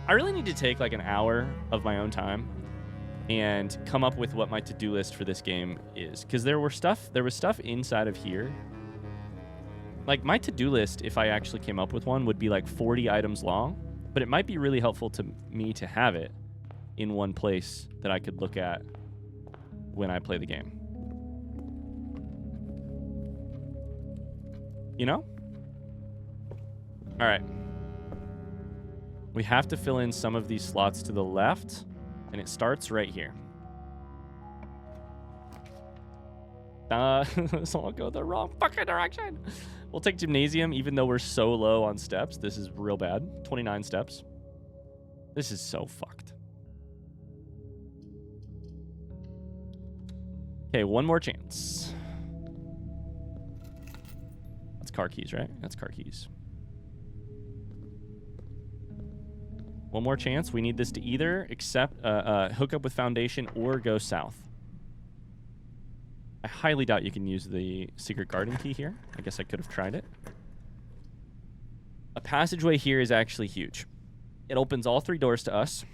I really need to take like an hour of my own time and come up with what my to-do list for this game is, because there was stuff inside of here. Like my to-do list, if I actually came up with one, would be like 40 items long, but it might be really helpful to me to have it in one place that I could look at when I play the game. You know? All right. We have to fill in some of these slots to the left, and it starts right here. So I'll go the wrong fucking direction. We'll take gymnasium, even though we're so low on steps. This is real bad. 29 steps. This is so fucked. Okay, one more chance. That's car keys, right? That's car keys. One more chance. We need this to either hook up with foundation or go south. I highly doubt you can use the secret garden key here. I guess I could have tried it. A passageway here is actually huge. It opens all 3 doors to us.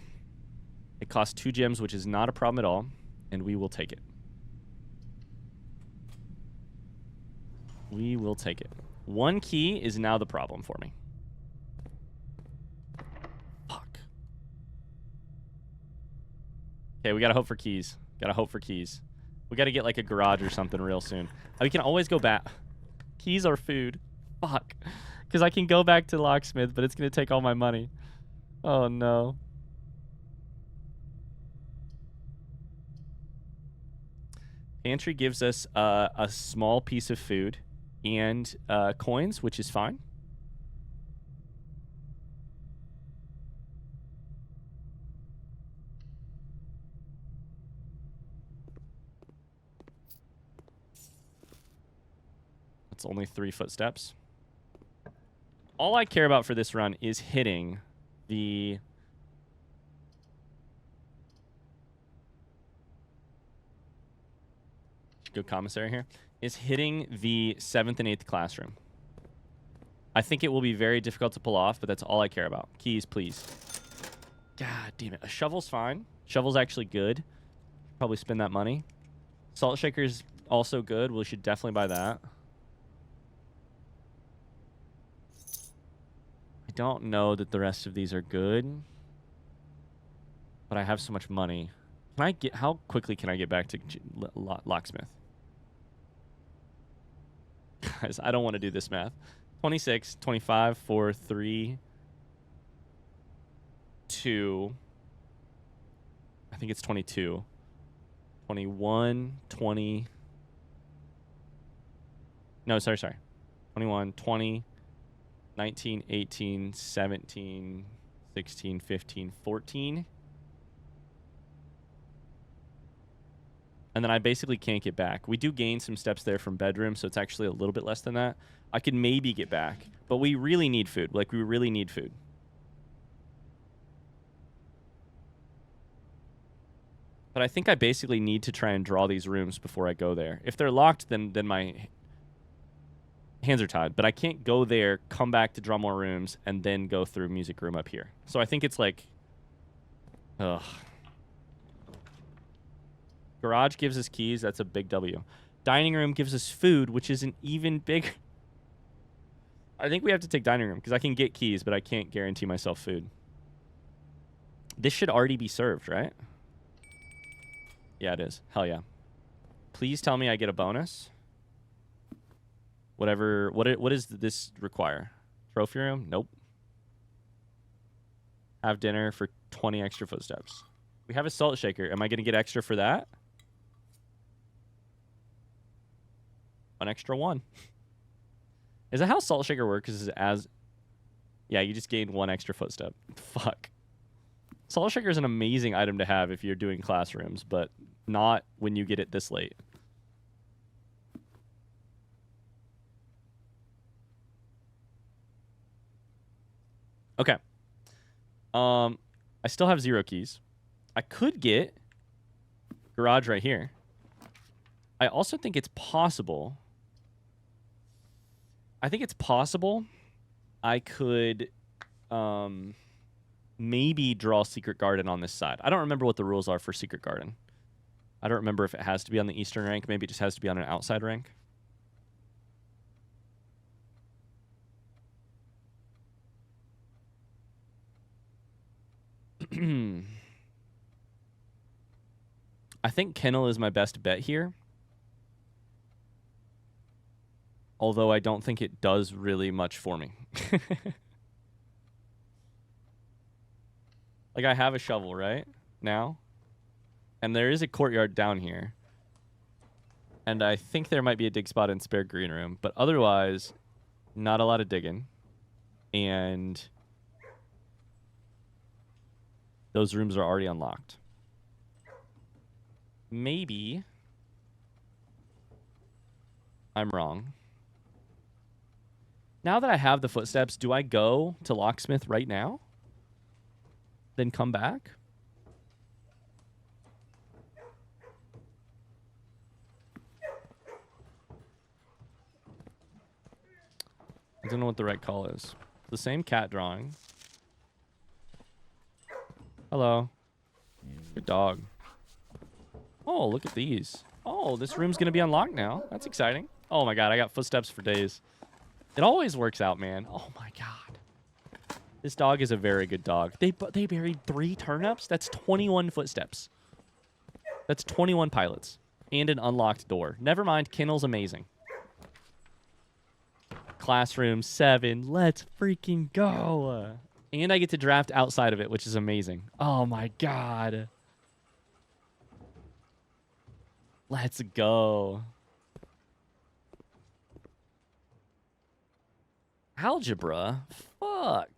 It costs 2 gems, which is not a problem at all, and we will take it. We will take it. 1 key is now the problem for me. Fuck. Okay, we gotta hope for keys. Gotta hope for keys. We gotta get like a garage or something real soon. We can always go back. Keys are food. Fuck. Because I can go back to locksmith, but it's gonna take all my money. Oh no. Pantry gives us a small piece of food and coins, which is fine. It's only 3 footsteps. All I care about for this run is hitting the... Good commissary here. Is hitting the 7th and 8th classroom. I think it will be very difficult to pull off, but that's all I care about. Keys, please. God damn it. A shovel's fine. Shovel's actually good. Probably spend that money. Salt shaker's also good. We should definitely buy that. I don't know that the rest of these are good, but I have so much money. Can I get? How quickly can I get back to locksmith? Guys, I don't want to do this math. 26, 25, 4, 3, 2. I think it's 22. 21, 20. No, sorry. 21, 20, 19, 18, 17, 16, 15, 14. And then I basically can't get back. We do gain some steps there from bedroom, so it's actually a little bit less than that. I could maybe get back, but we really need food. Like, we really need food. But I think I basically need to try and draw these rooms before I go there. If they're locked, then my hands are tied. But I can't go there, come back to draw more rooms, and then go through music room up here. So I think it's like... Ugh. Garage gives us keys. That's a big W. Dining room gives us food, which is an even bigger... I think we have to take dining room, because I can get keys, but I can't guarantee myself food. This should already be served, right? Yeah, it is. Hell yeah. Please tell me I get a bonus. Whatever. What does this require? Trophy room? Nope. Have dinner for 20 extra footsteps. We have a salt shaker. Am I going to get extra for that? An extra 1. Is that how salt shaker works? Is as... Yeah, you just gain 1 extra footstep. Fuck. Salt shaker is an amazing item to have if you're doing classrooms, but not when you get it this late. Okay. I still have 0 keys. I could get garage right here. I also think it's possible. I think it's possible I could maybe draw Secret Garden on this side. I don't remember what the rules are for Secret Garden. I don't remember if it has to be on the eastern rank. Maybe it just has to be on an outside rank. I think Kennel is my best bet here. Although I don't think it does really much for me. Like, I have a shovel, right? Now. And there is a courtyard down here. And I think there might be a dig spot in spare green room. But otherwise, not a lot of digging. And those rooms are already unlocked. Maybe I'm wrong. Now that I have the footsteps, do I go to Locksmith right now? Then come back? I don't know what the right call is. The same cat drawing. Hello. Good dog. Oh, look at these. Oh, this room's going to be unlocked now. That's exciting. Oh my god, I got footsteps for days. It always works out, man. Oh my god. This dog is a very good dog. They buried 3 turnips? That's 21 footsteps. That's 21 pilots. And an unlocked door. Never mind, Kennel's amazing. Classroom 7. Let's freaking go. And I get to draft outside of it, which is amazing. Oh my god. Let's go. Algebra? Fuck.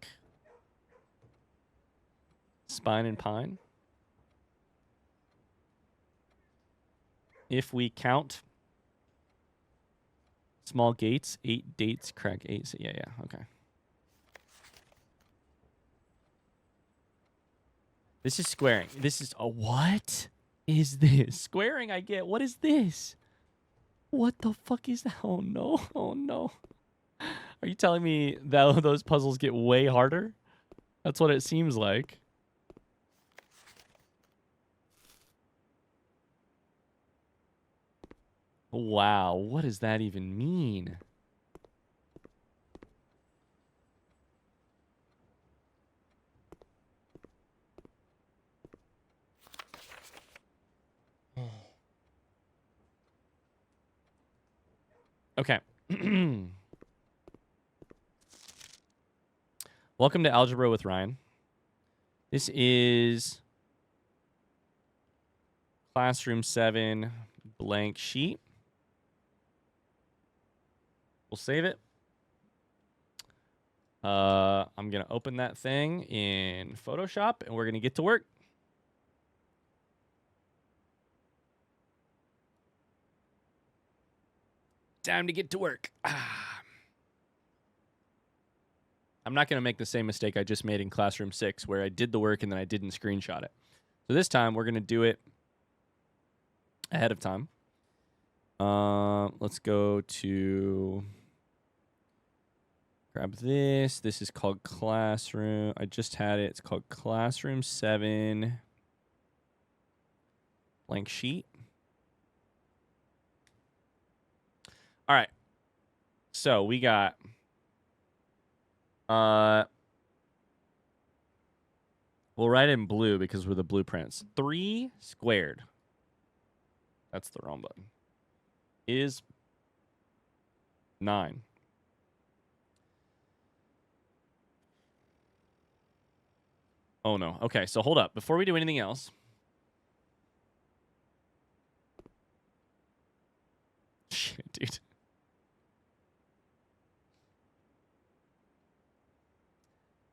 Spine and pine. If we count small gates, 8 dates, crack 8. So yeah, okay. This is squaring. This is a what is this? Squaring I get. What is this? What the fuck is that? Oh no. Oh no. Are you telling me that those puzzles get way harder? That's what it seems like. Wow, what does that even mean? Okay. Welcome to Algebra with Ryan. This is Classroom 7 blank sheet. We'll save it. I'm going to open that thing in Photoshop, and we're going to get to work. Time to get to work. I'm not going to make the same mistake I just made in Classroom 6, where I did the work and then I didn't screenshot it. So this time, we're going to do it ahead of time. Let's go to... Grab this. This is called Classroom. I just had it. It's called Classroom 7 blank sheet. All right. So we got we'll write in blue because we're the blueprints. 3 squared. That's the wrong button. Is 9. Oh, no. Okay, so hold up. Before we do anything else. Shit, dude.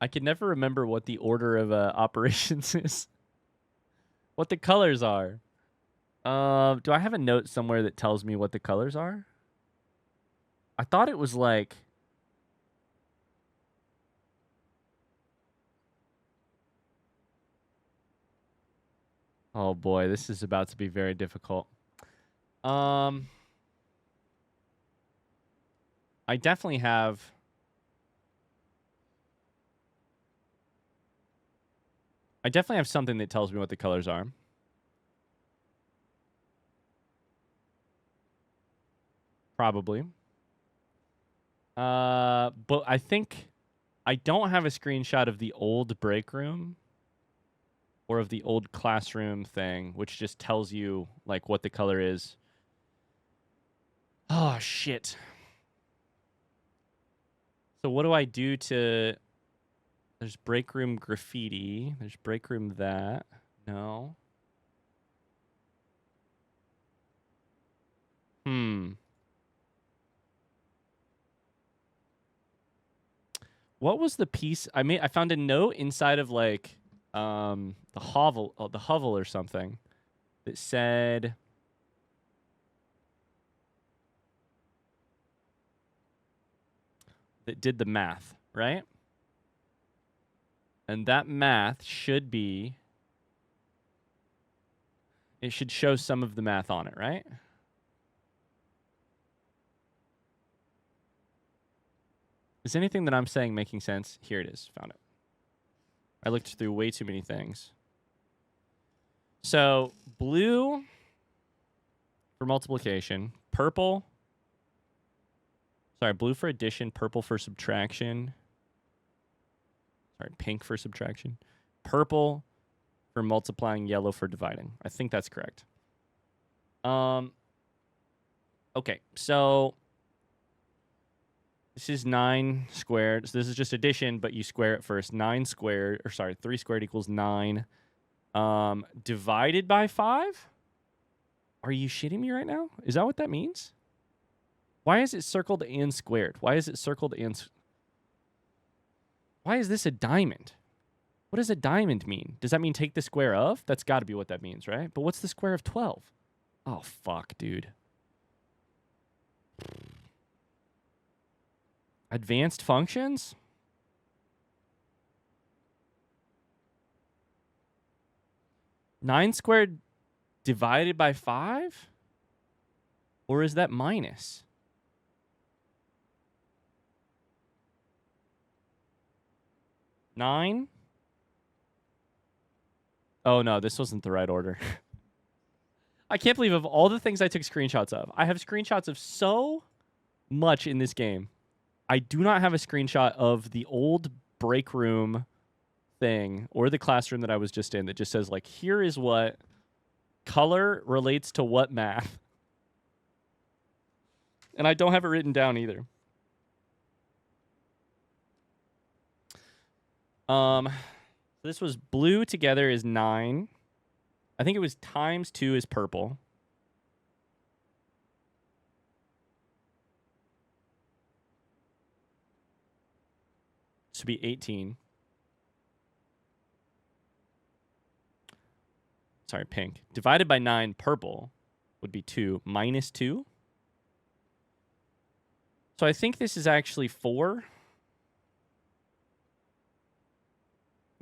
I can never remember what the order of operations is. What the colors are. Do I have a note somewhere that tells me what the colors are? I thought it was like... Oh boy, this is about to be very difficult. I definitely have... I definitely have something that tells me what the colors are. Probably. But I think I don't have a screenshot of the old break room or of the old classroom thing, which just tells you like what the color is. Oh shit. So what do I do to... There's break room graffiti. There's break room that. No. What was the piece I made? I found a note inside of like the hovel or something that said that did the math, right? And that math should be, it should show some of the math on it, right? Is anything that I'm saying making sense? Here it is. Found it. I looked through way too many things. So blue for multiplication, purple. Sorry, blue for addition, purple for subtraction. Sorry, pink for subtraction. Purple for multiplying, yellow for dividing. I think that's correct. Okay, so this is 9 squared. So this is just addition, but you square it first. 9 squared, or sorry, 3 squared equals 9. Divided by 5? Are you shitting me right now? Is that what that means? Why is it circled and squared? Why is it circled and... Why is this a diamond? What does a diamond mean? Does that mean take the square of? That's got to be what that means, right? But what's the square of 12? Oh, fuck, dude. Advanced functions? Nine squared divided by 5? Or is that minus? Nine? Oh, no, this wasn't the right order. I can't believe of all the things I took screenshots of, I have screenshots of so much in this game. I do not have a screenshot of the old break room thing or the classroom that I was just in that just says, like, here is what color relates to what math. And I don't have it written down either. This was blue together is 9. I think it was times 2 is purple. This would be 18. Sorry, pink. Divided by 9, purple would be 2 minus 2. So I think this is actually 4.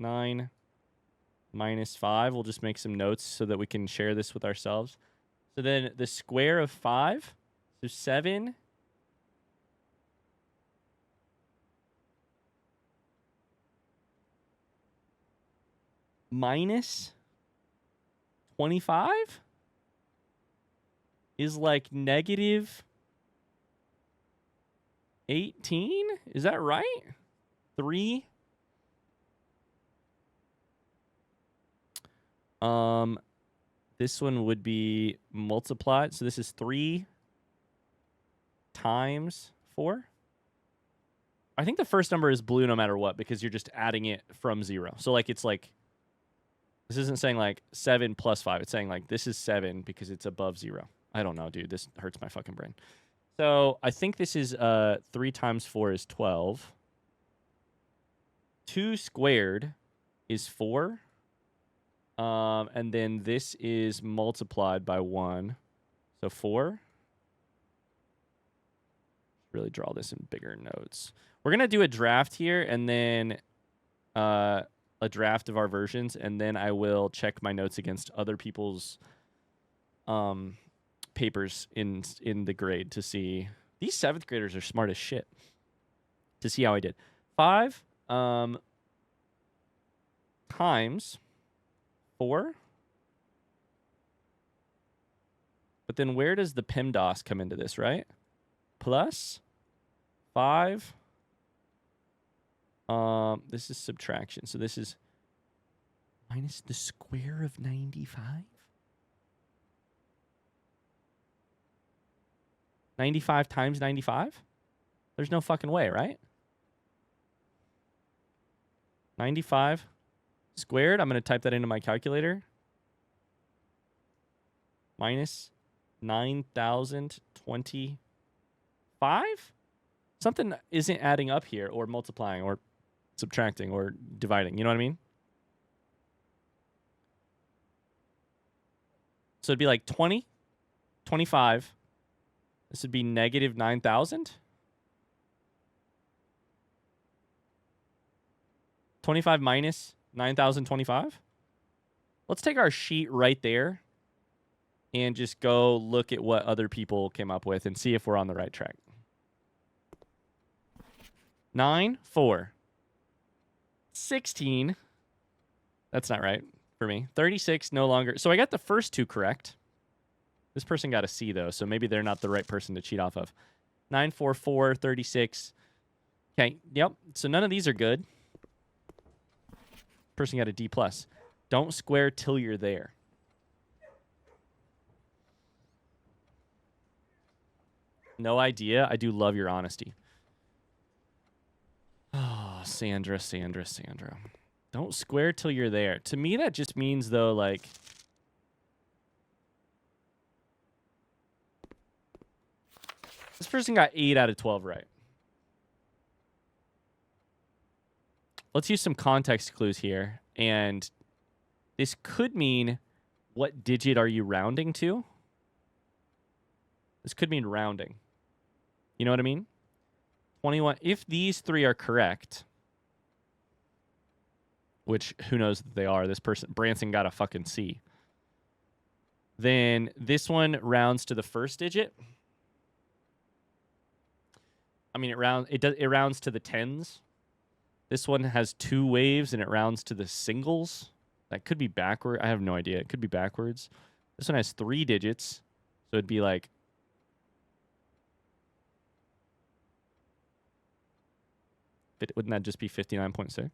9 minus 5. We'll just make some notes so that we can share this with ourselves. So then the square of 5, so 7 minus 25 is like negative 18. Is that right? 3. This one would be multiplied. So this is 3 times 4. I think the first number is blue no matter what because you're just adding it from 0. So like it's like, this isn't saying like 7 plus 5. It's saying like this is 7 because it's above 0. I don't know, dude. This hurts my fucking brain. So I think this is 3 times 4 is 12. 2 squared is 4. And then this is multiplied by 1. So 4. Really draw this in bigger notes. We're going to do a draft here and then a draft of our versions. And then I will check my notes against other people's papers in the grade to see. These 7th graders are smart as shit. To see how I did. 5 times 4. But then where does the PEMDAS come into this, right? Plus 5. This is subtraction. So this is minus the square of 95? 95 times 95? There's no fucking way, right? 95 squared. I'm going to type that into my calculator. Minus 9,025? Something isn't adding up here, or multiplying, or subtracting, or dividing. You know what I mean? So it'd be like 20, 25. This would be negative 9,000. 25 minus 9,025. Let's take our sheet right there and just go look at what other people came up with and see if we're on the right track. 9, 4. 16. That's not right for me. 36, no longer. So I got the first two correct. This person got a C, though, so maybe they're not the right person to cheat off of. 9, 4, 4, 36. Okay, yep. So none of these are good. Person got a D+. Don't square till you're there. No idea. I do love your honesty. Oh, Sandra. Don't square till you're there. To me, that just means, though, like... This person got 8 out of 12 right. Let's use some context clues here. And this could mean, what digit are you rounding to? This could mean rounding. You know what I mean? 21. If these three are correct, which who knows that they are, this person, Branson, got a fucking C. Then this one rounds to the first digit. I mean, it rounds to the tens. This one has 2 waves and it rounds to the singles. That could be backward. I have no idea. It could be backwards. This one has 3 digits, so it'd be like. Wouldn't that just be 59.6?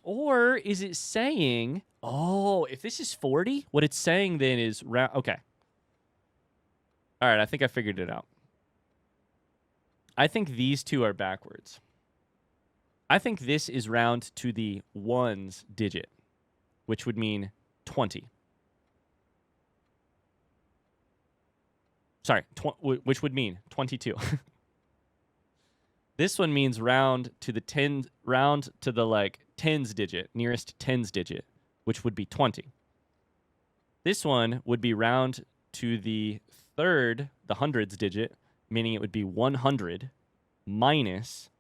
Or is it saying, oh, if this is 40, what it's saying then is round. Okay. All right, I think I figured it out. I think these two are backwards. I think this is round to the ones digit, which would mean 20. Sorry, which would mean 22. This one means round to the like tens digit, nearest tens digit, which would be 20. This one would be round to the third, the hundreds digit, meaning it would be 100 minus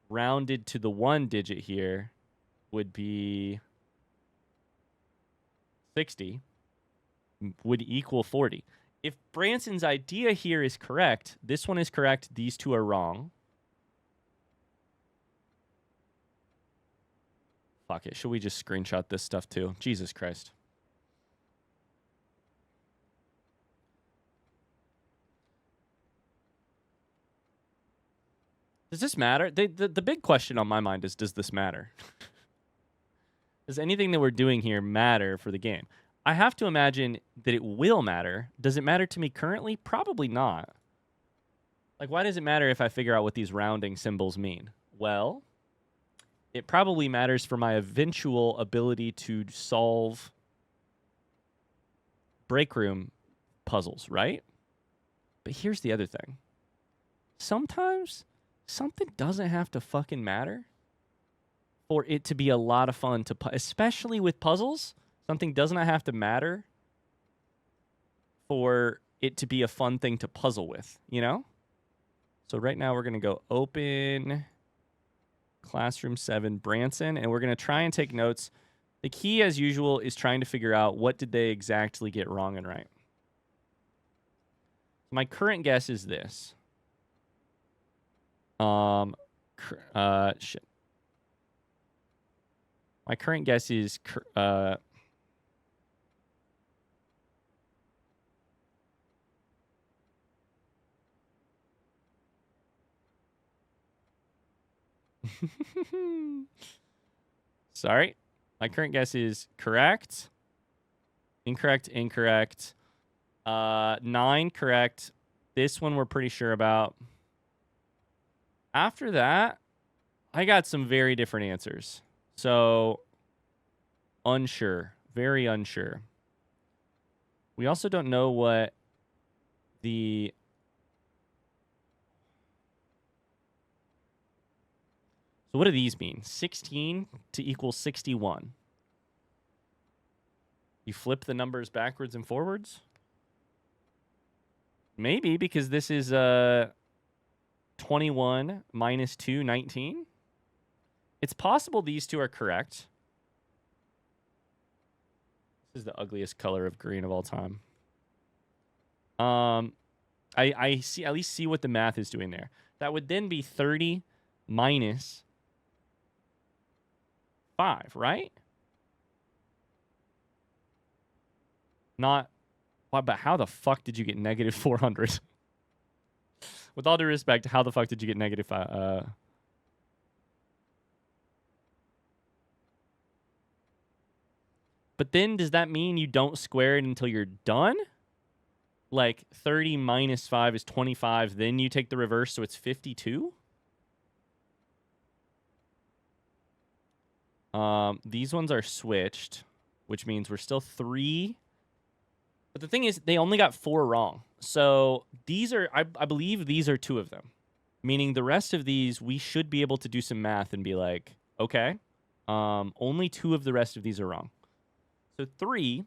rounded to the 1 digit here would be 60, would equal 40. If Branson's idea here is correct, this one is correct, these two are wrong. Fuck it. Should we just screenshot this stuff too? Jesus Christ. Does this matter? The big question on my mind is, does this matter? Does anything that we're doing here matter for the game? I have to imagine that it will matter. Does it matter to me currently? Probably not. Like, why does it matter if I figure out what these rounding symbols mean? Well, it probably matters for my eventual ability to solve break room puzzles, right? But here's the other thing. Sometimes something doesn't have to fucking matter for it to be a lot of fun to especially with puzzles. Something does not have to matter for it to be a fun thing to puzzle with, you know? So right now we're going to go open Classroom 7 Branson, and we're going to try and take notes. The key, as usual, is trying to figure out what did they exactly get wrong and right. My current guess is this. Shit. My current guess is sorry. My current guess is correct. Incorrect, incorrect. 9 correct. This one we're pretty sure about. After that, I got some very different answers. So, unsure. Very unsure. We also don't know what the... So what do these mean? 16 to equal 61. You flip the numbers backwards and forwards? Maybe, because this is 21 minus 2, 19. It's possible these two are correct. This is the ugliest color of green of all time. I see, at least see what the math is doing there. That would then be 30 minus 5, right? Not... But how the fuck did you get negative 400? With all due respect, how the fuck did you get negative 5? But then does that mean you don't square it until you're done? Like 30 minus 5 is 25, then you take the reverse, so it's 52? These ones are switched, which means we're still 3. But the thing is, they only got 4 wrong. So these are, I believe these are 2 of them. Meaning the rest of these, we should be able to do some math and be like, okay, only 2 of the rest of these are wrong. So 3.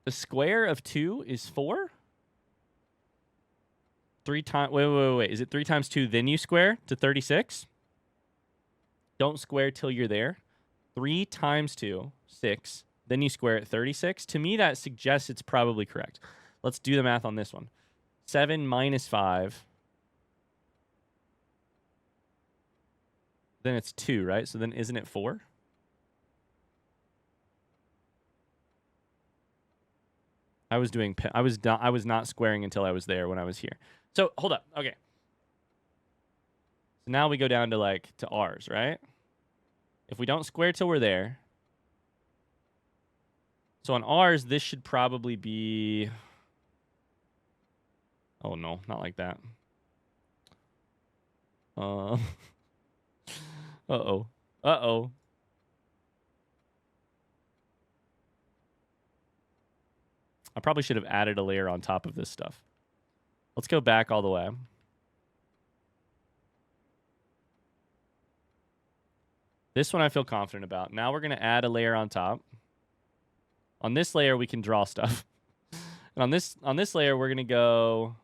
The square of 2 is 4? 3 times... Wait. Is it 3 times 2, then you square to 36? Don't square till you're there. 3 times 2, 6. Then you square it, 36. To me, that suggests it's probably correct. Let's do the math on this one. 7 minus 5. Then it's 2, right? So then isn't it 4? I was not squaring until I was there when I was here. So hold up. Okay. So now we go down to to R's, right? If we don't square till we're there. So on R's, this should probably be... Oh no, not like that. Uh-oh. Uh-oh. I probably should have added a layer on top of this stuff. Let's go back all the way. This one I feel confident about. Now we're going to add a layer on top. On this layer, we can draw stuff. And on this layer, we're going to go...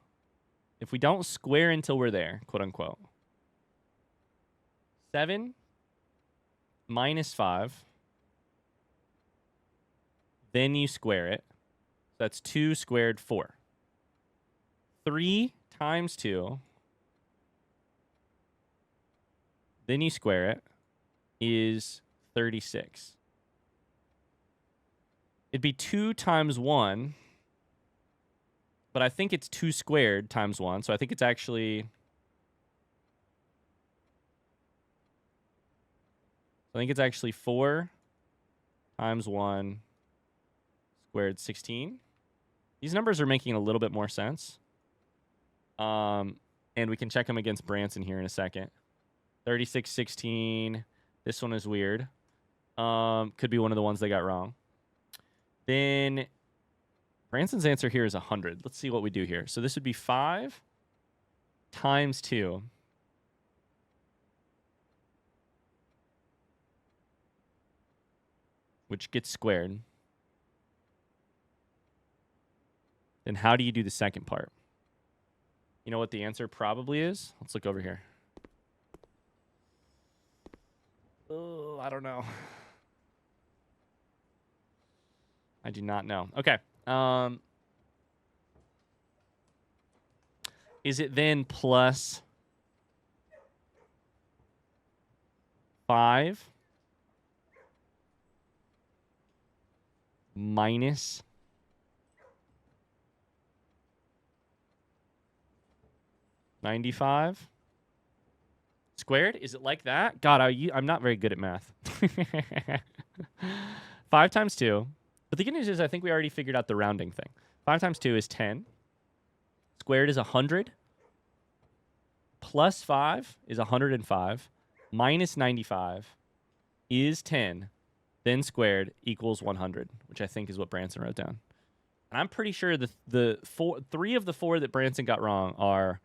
If we don't square until we're there, quote unquote. 7 minus 5. Then you square it. So that's 2 squared 4. 3 times 2. Then you square it. Is 36. It'd be 2 times 1. But I think it's 2 squared times 1. So I think it's actually... I think it's actually 4 times 1 squared 16. These numbers are making a little bit more sense. And we can check them against Branson here in a second. 36, 16. This one is weird. Could be one of the ones they got wrong. Then Branson's answer here is 100. Let's see what we do here. So this would be 5 times 2. Which gets squared. Then how do you do the second part? You know what the answer probably is? Let's look over here. Oh, I don't know. I do not know. Okay. Is it then plus 5 minus 95 squared? Is it like that? God, I'm not very good at math. 5 times 2. But the good news is I think we already figured out the rounding thing. 5 times 2 is 10. Squared is 100. Plus 5 is 105. Minus 95 is 10. Then squared equals 100, which I think is what Branson wrote down. And I'm pretty sure the 3 of the 4 that Branson got wrong are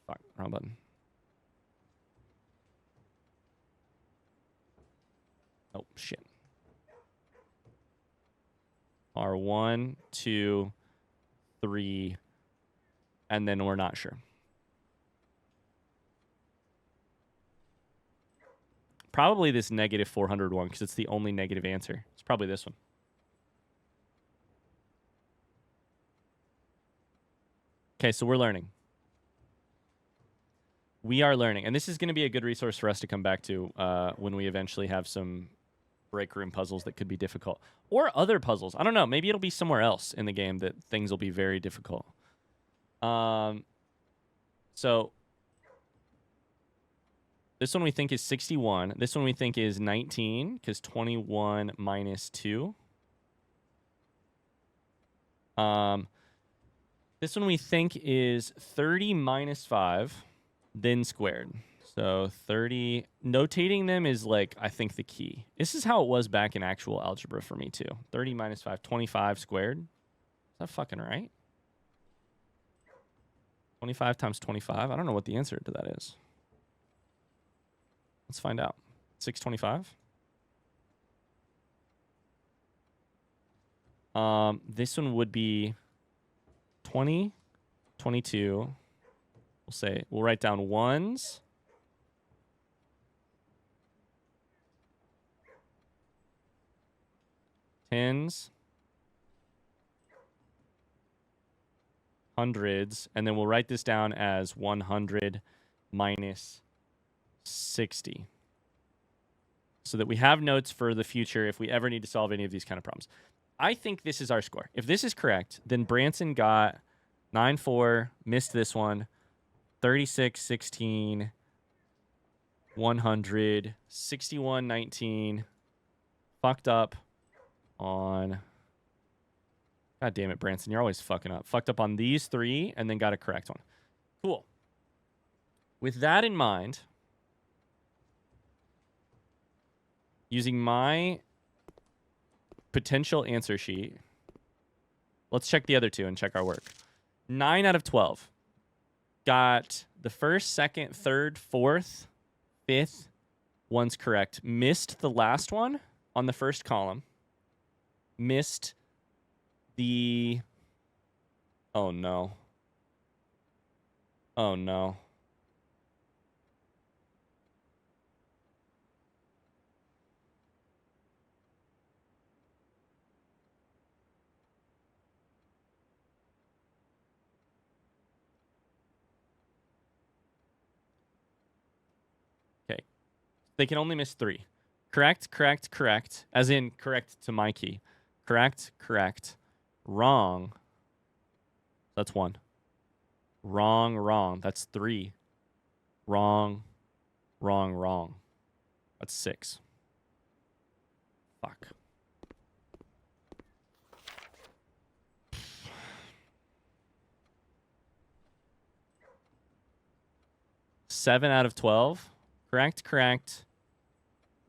fuck, wrong button. Oh shit. Are 1, 2, 3, and then we're not sure. Probably this negative 401 because it's the only negative answer. It's probably this one. Okay, so we're learning. We are learning. And this is going to be a good resource for us to come back to when we eventually have some break room puzzles that could be difficult. Or other puzzles. I don't know. Maybe it'll be somewhere else in the game that things will be very difficult. So this one we think is 61. This one we think is 19 because 21 minus 2. This one we think is 30 minus 5, then squared. So 30. Notating them is like, I think, the key. This is how it was back in actual algebra for me too. 30 minus 5, 25 squared. Is that fucking right? 25 times 25? I don't know what the answer to that is. Let's find out. 625. This one would be 20, 22. We'll write down ones. Tens. Hundreds. And then we'll write this down as 100 minus 60. So that we have notes for the future if we ever need to solve any of these kind of problems. I think this is our score. If this is correct, then Branson got 9-4, missed this one, 36, 16, 100, 61, 19, fucked up on... God damn it, Branson, you're always fucking up. Fucked up on these 3 and then got a correct one. Cool. With that in mind, using my potential answer sheet, let's check the other 2 and check our work. 9 out of 12. Got the first, second, third, fourth, fifth ones correct. Missed the last one on the first column. Missed the... Oh, no. Oh, no. Okay. They can only miss 3. Correct, correct, correct. As in, correct to my key. Correct, correct. Wrong. That's 1. Wrong, wrong. That's 3. Wrong, wrong, wrong. That's 6. Fuck. Seven out of 12. Correct, correct.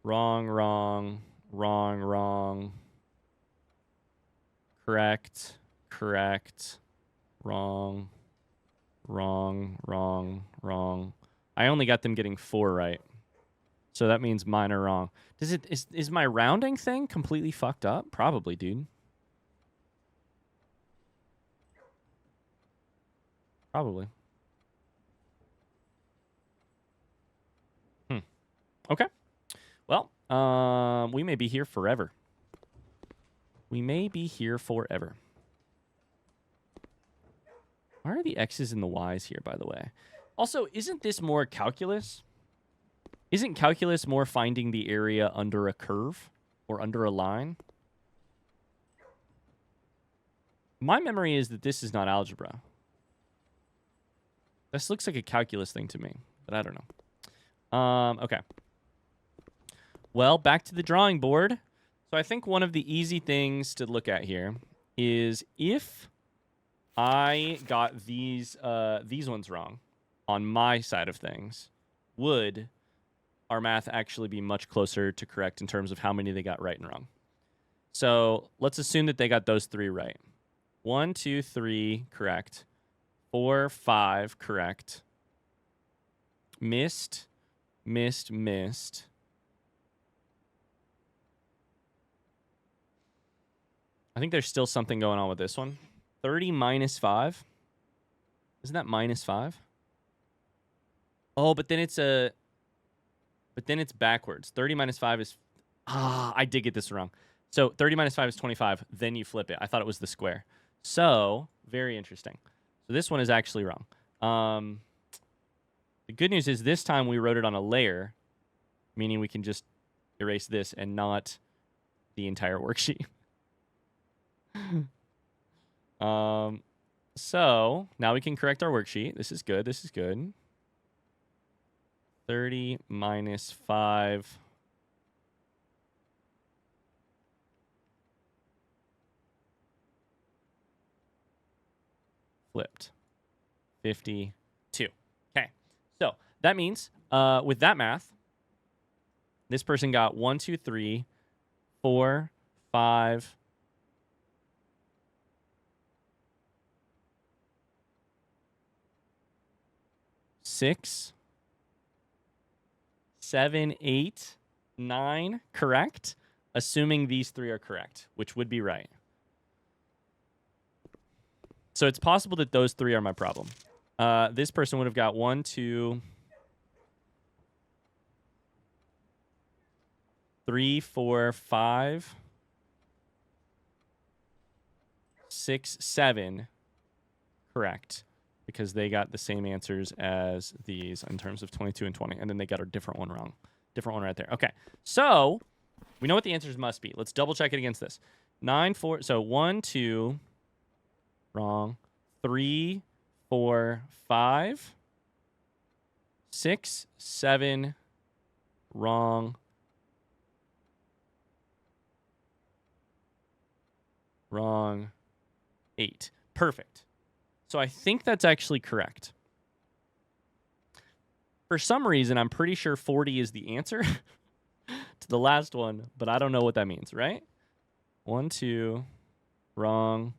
Wrong, wrong, wrong, wrong. Correct, correct. Wrong, wrong, wrong, wrong. I only got them getting 4 right. So that means mine are wrong. Is my rounding thing completely fucked up? Probably, dude. Probably. Okay. Well, we may be here forever. We may be here forever. Why are the X's and the Y's here, by the way? Also, isn't this more calculus? Isn't calculus more finding the area under a curve or under a line? My memory is that this is not algebra. This looks like a calculus thing to me, but I don't know. Okay. Well, back to the drawing board. So I think one of the easy things to look at here is if I got these ones wrong on my side of things, would our math actually be much closer to correct in terms of how many they got right and wrong? So let's assume that they got those 3 right. 1, 2, 3, correct. 4, 5, correct. Missed. I think there's still something going on with this one. 30 minus 5. Isn't that minus 5? Oh, but then it's backwards. 30 minus 5 is... I did get this wrong. So 30 minus 5 is 25. Then you flip it. I thought it was the square. So, very interesting. So this one is actually wrong. The good news is this time we wrote it on a layer, meaning we can just erase this and not the entire worksheet. So now we can correct our worksheet. This is good. 30 minus 5. Flipped. 52. Okay. So that means with that math, this person got 1, 2, 3, 4, 5, 6, 7, 8, 9 correct, assuming these 3 are correct, which would be right. So it's possible that those 3 are my problem. This person would have got 1, 2, 3, 4, 5, 6, 7 correct, because they got the same answers as these in terms of 22 and 20, and then they got a different one wrong. Different one right there. Okay, so we know what the answers must be. Let's double check it against this. 9, 4, so 1, 2, wrong. 3, 4, 5, 6, 7, wrong. Wrong. 8. Perfect. So I think that's actually correct. For some reason, I'm pretty sure 40 is the answer to the last one, but I don't know what that means, right? 1, 2, wrong.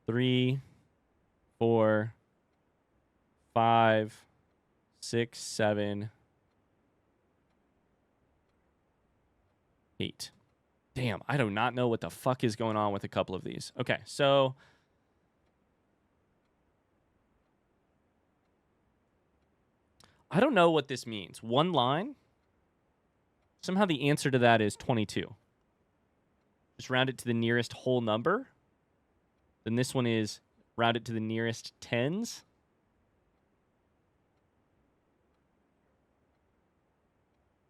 3, 4, 5, 6, 7, 8. Damn, I do not know what the fuck is going on with a couple of these. Okay, so I don't know what this means. One line? Somehow the answer to that is 22. Just round it to the nearest whole number. Then this one is round it to the nearest tens.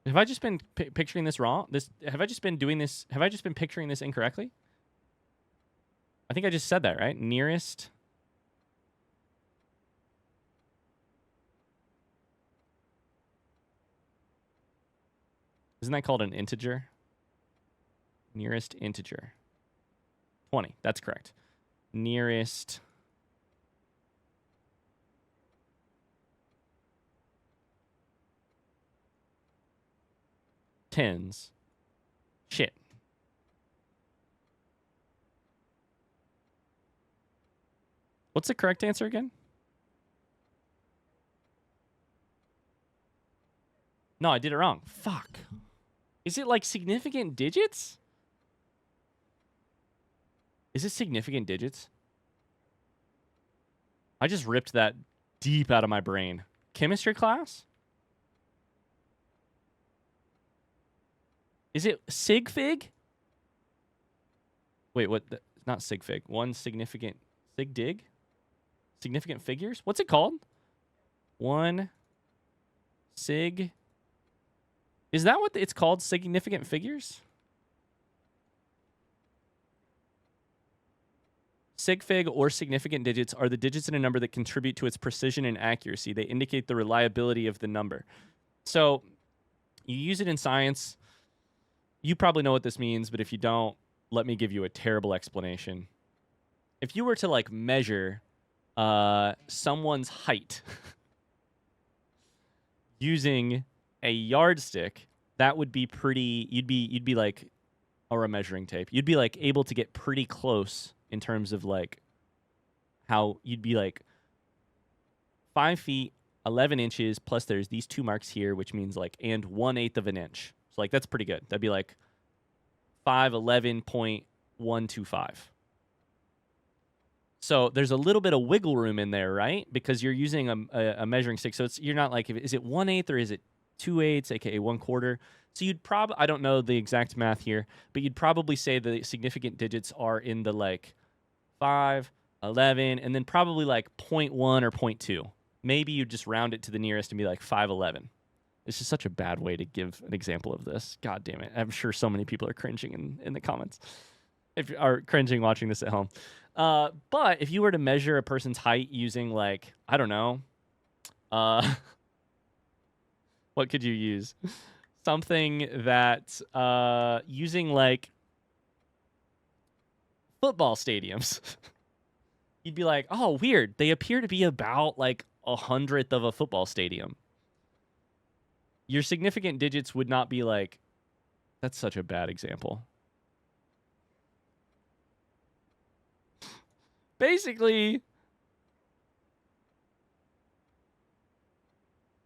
Have I just been picturing this wrong? Have I just been doing this? Have I just been picturing this incorrectly? I think I just said that, right? Nearest. Isn't that called an integer? Nearest integer. 20. That's correct. Nearest. Tens. Shit. What's the correct answer again? No, I did it wrong. Fuck. Is it like significant digits? Is it significant digits? I just ripped that deep out of my brain. Chemistry class? Is it sig fig? Wait, what? Not sig fig. One significant sig dig? Significant figures? What's it called? One sig. Is that what it's called? Significant figures? Sig fig or significant digits are the digits in a number that contribute to its precision and accuracy. They indicate the reliability of the number. So you use it in science. You probably know what this means, but if you don't, let me give you a terrible explanation. If you were to like measure someone's height using a yardstick, that would be pretty. You'd be like, or a measuring tape. You'd be like able to get pretty close in terms of like how you'd be like 5 feet 11 inches plus there's these 2 marks here, which means like and 1/8 of an inch. So like that's pretty good. That'd be like 511.125. So there's a little bit of wiggle room in there, right? Because you're using a measuring stick. So it's you're not like, is it 1/8 or is it 2/8, aka 1/4? So you'd probably, I don't know the exact math here, but you'd probably say the significant digits are in the like 5, 11, and then probably like 0.1 or 0.2. Maybe you just round it to the nearest and be like 511. It's just such a bad way to give an example of this. God damn it. I'm sure so many people are cringing in the comments. If you are cringing watching this at home. But if you were to measure a person's height using like, I don't know, what could you use? Something that using like football stadiums. You'd be like, oh, weird. They appear to be about like 100th of a football stadium. Your significant digits would not be like, that's such a bad example. Basically,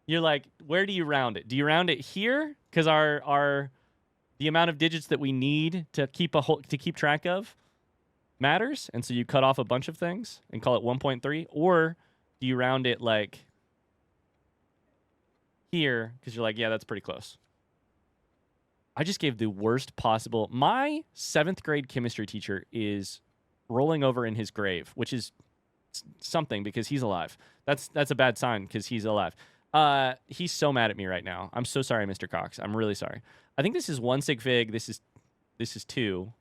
you're like, where do you round it? Do you round it here? Because the amount of digits that we need to keep track of matters, and so you cut off a bunch of things and call it 1.3, or do you round it like here because you're like, yeah, that's pretty close. I just gave the worst possible. My 7th grade chemistry teacher is rolling over in his grave, which is something because he's alive. That's a bad sign because he's alive. He's so mad at me right now. I'm so sorry, Mr. Cox. I'm really sorry. I think this is 1 sig fig. This is 2.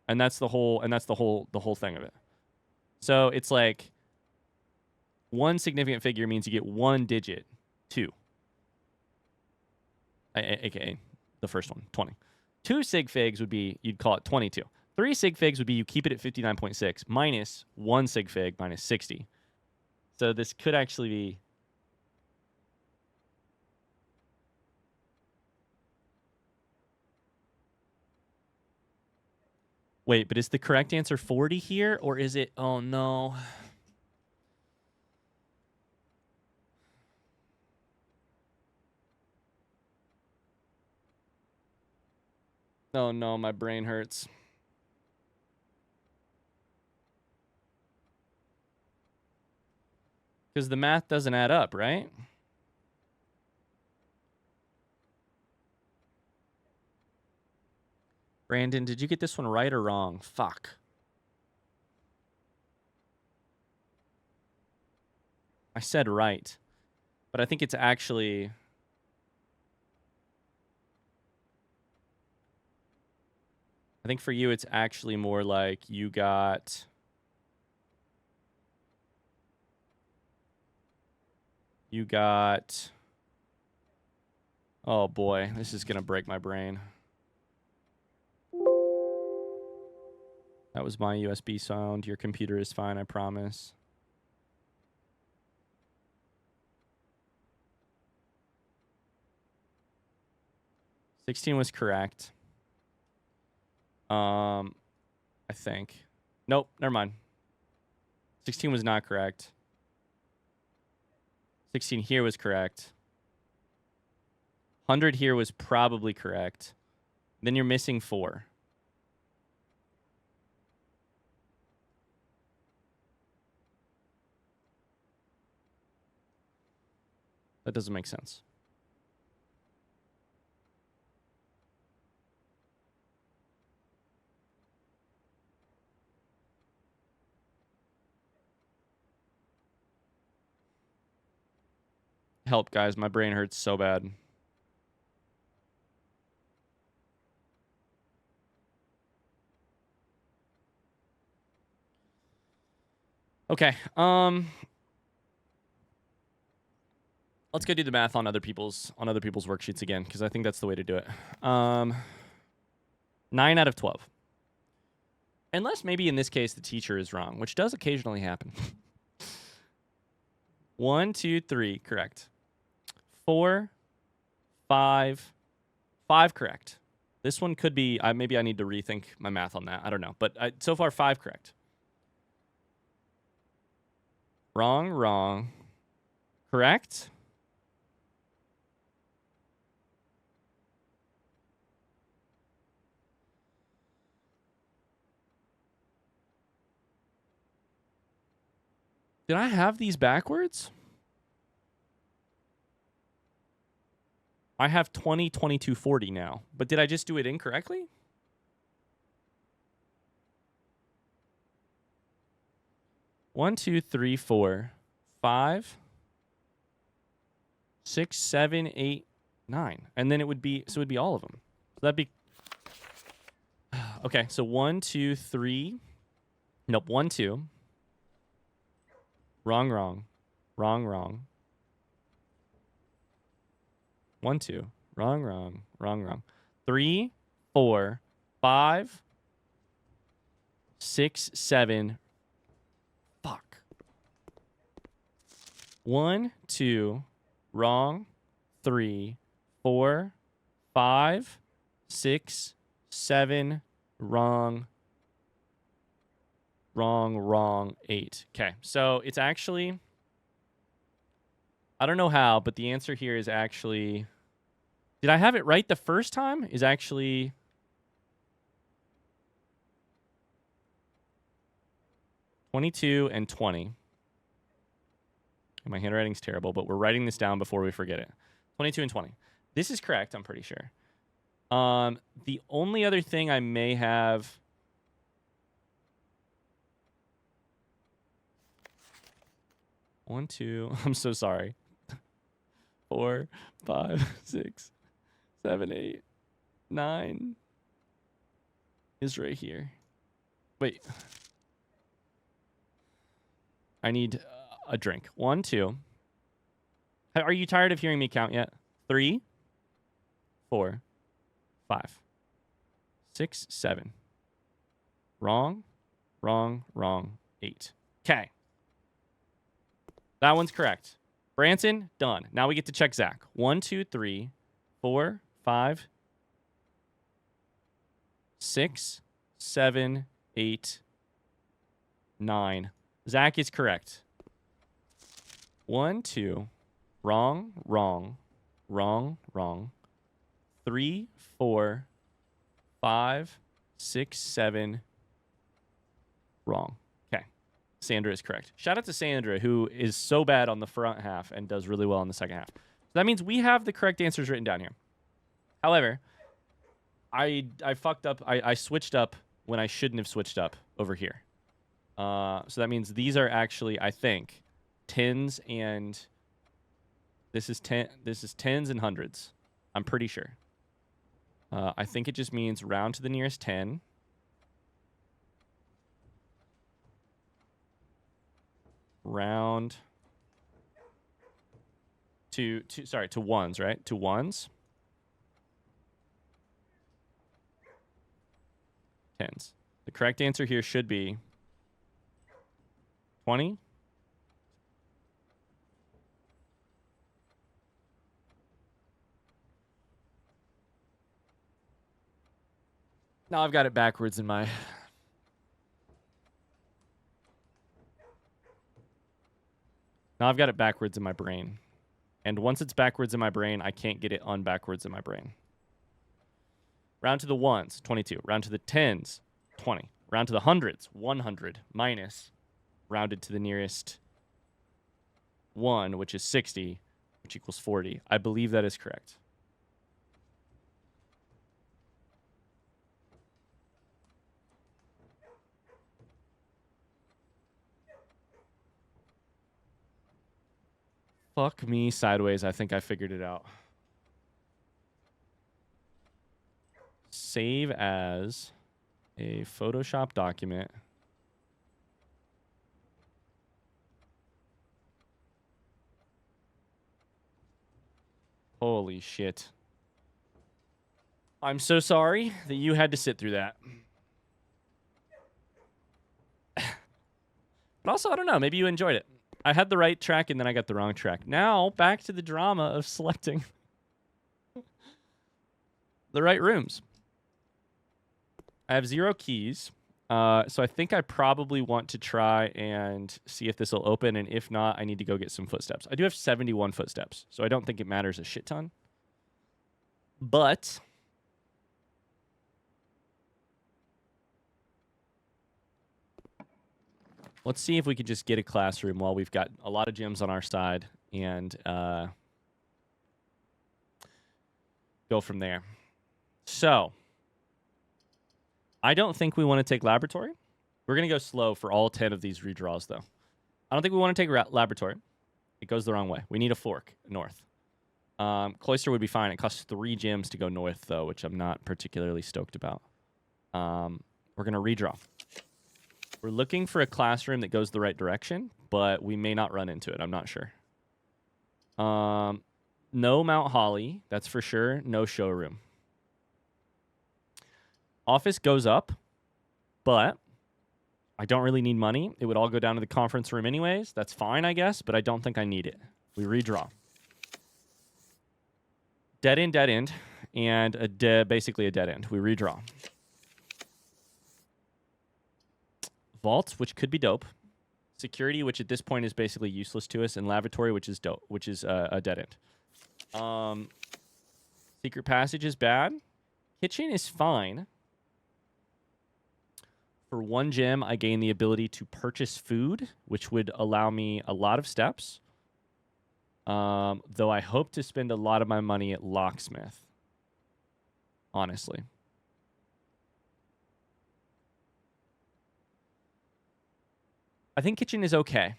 And that's the whole thing of it. So it's like 1 significant figure means you get 1 digit, 2. AKA the first one, 20. 2 sig figs would be, you'd call it 22. 3 sig figs would be you keep it at 59.6 minus 1 sig fig minus 60. So this could actually be wait, but is the correct answer 40 here, or is it... Oh, no. Oh, no, my brain hurts. Because the math doesn't add up, right? Brandon, did you get this one right or wrong? Fuck. I said right. But I think it's actually... I think for you, it's actually more like you got... You got... Oh, boy. This is going to break my brain. That was my USB sound. Your computer is fine, I promise. $16 was correct. I think. Nope, never mind. 16 was not correct. 16 here was correct. 100 here was probably correct. Then you're missing 4. That doesn't make sense. Help, guys. My brain hurts so bad. Okay. Let's go do the math on other people's worksheets again, because I think that's the way to do it. 9 out of 12. Unless maybe in this case the teacher is wrong, which does occasionally happen. 1, 2, 3, correct. 4, 5, 5 correct. This one could be, maybe I need to rethink my math on that. I don't know. But so far, 5 correct. Wrong, wrong. Correct. Did I have these backwards? I have 20, 22, 40 now. But did I just do it incorrectly? One, 2, 3, 4, 5, 6, 7, 8, 9. And then it would be, so it would be all of them. So that'd be, okay, so 1, 2, 3. Nope, 1, 2. Wrong, wrong. Wrong, wrong. 1, 2. Wrong, wrong. Wrong, wrong. 3, 4, 5, 6, 7. Fuck. 1, 2. Wrong. 3, 4, 5, 6, 7. Wrong. Wrong, wrong, 8. Okay, so it's actually, I don't know how, but the answer here is actually, did I have it right the first time? Is actually 22 and 20. My handwriting's terrible, but we're writing this down before we forget it. 22 and 20. This is correct, I'm pretty sure. The only other thing I may have, 1, 2, I'm so sorry. 4, 5, 6, 7, 8, 9 is right here. Wait. I need a drink. 1, 2. Are you tired of hearing me count yet? 3, 4, 5, 6, 7. Wrong, wrong, wrong, 8. Okay. That one's correct. Branson, done. Now we get to check Zach. 1, 2, 3, 4, 5, 6, 7, 8, 9. Zach is correct. 1, 2. Wrong, wrong, wrong, wrong. 3, 4, 5, 6, 7. Wrong. Okay. Sandra is correct. Shout out to Sandra, who is so bad on the front half and does really well in the second half. So that means we have the correct answers written down here. However, I fucked up. I switched up when I shouldn't have switched up over here. So that means these are actually, I think, tens and this is tens and hundreds. I'm pretty sure. I think it just means round to the nearest 10. Round to ones, right? To ones. Tens. The correct answer here should be 20. Now I've got it backwards in my... Now I've got it backwards in my brain. And once it's backwards in my brain, I can't get it unbackwards in my brain. Round to the ones, 22. Round to the tens, 20. Round to the hundreds, 100 minus rounded to the nearest 1, which is 60, which equals 40. I believe that is correct. Fuck me sideways. I think I figured it out. Save as a Photoshop document. Holy shit. I'm so sorry that you had to sit through that. But also, I don't know. Maybe you enjoyed it. I had the right track and then I got the wrong track. Now, back to the drama of selecting the right rooms. I have 0 keys. So I think I probably want to try and see if this will open. And if not, I need to go get some footsteps. I do have 71 footsteps, so I don't think it matters a shit ton. But let's see if we could just get a classroom while we've got a lot of gyms on our side and go from there. So I don't think we want to take laboratory. We're going to go slow for all 10 of these redraws, though. I don't think we want to take laboratory. It goes the wrong way. We need a fork north. Cloister would be fine. It costs 3 gems to go north, though, which I'm not particularly stoked about. We're going to redraw. We're looking for a classroom that goes the right direction, but we may not run into it. I'm not sure. No Mount Holly. That's for sure. No showroom. Office goes up, but I don't really need money. It would all go down to the conference room anyways. That's fine, I guess, but I don't think I need it. We redraw. Dead end, and basically a dead end. We redraw. Vault, which could be dope. Security, which at this point is basically useless to us, and lavatory, which is dope, which is a dead end. Secret passage is bad. Kitchen is fine. For 1 gem, I gain the ability to purchase food, which would allow me a lot of steps. Though I hope to spend a lot of my money at locksmith. Honestly. I think kitchen is okay.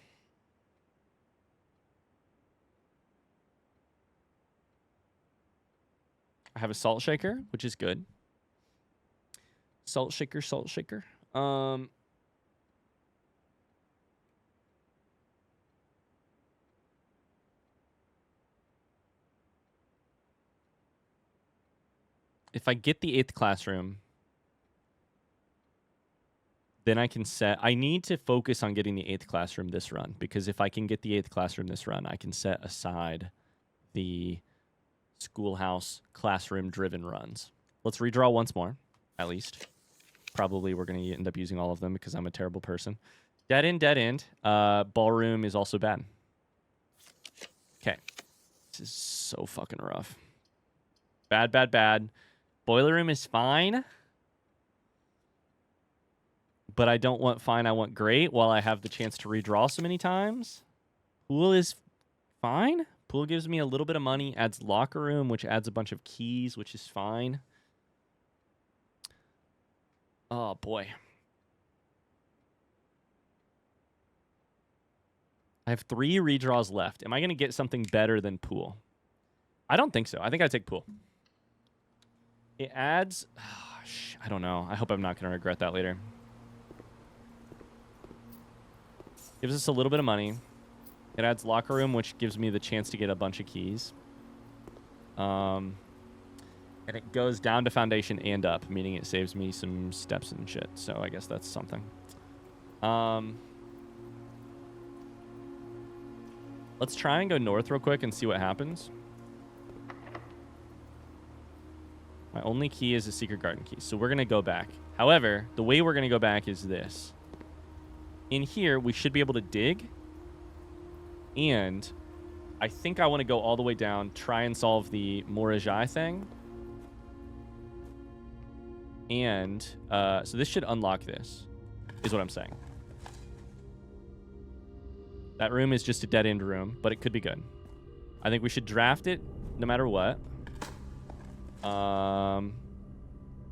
I have a salt shaker, which is good. Salt shaker, salt shaker. If I get the 8th classroom, then I can set... I need to focus on getting the 8th classroom this run, because if I can get the 8th classroom this run, I can set aside the schoolhouse classroom-driven runs. Let's redraw once more, at least. Probably we're going to end up using all of them because I'm a terrible person. Dead end. Ballroom is also bad. Okay. This is so fucking rough. Bad. Boiler room is fine. But I don't want fine, I want great while I have the chance to redraw so many times. Pool is fine. Pool gives me a little bit of money, adds locker room, which adds a bunch of keys, which is fine. Oh, boy. I have 3 redraws left. Am I going to get something better than pool? I don't think so. I think I take pool. It adds... I don't know. I hope I'm not going to regret that later. Gives us a little bit of money. It adds locker room, which gives me the chance to get a bunch of keys. And it goes down to foundation and up, meaning it saves me some steps and shit. So I guess that's something. Let's try and go north real quick and see what happens. My only key is a secret garden key, so we're going to go back. However, the way we're going to go back is this. In here, we should be able to dig. And I think I want to go all the way down, try and solve the Morajai thing. And so this should unlock this, is what I'm saying. That room is just a dead-end room, but it could be good. I think we should draft it no matter what. And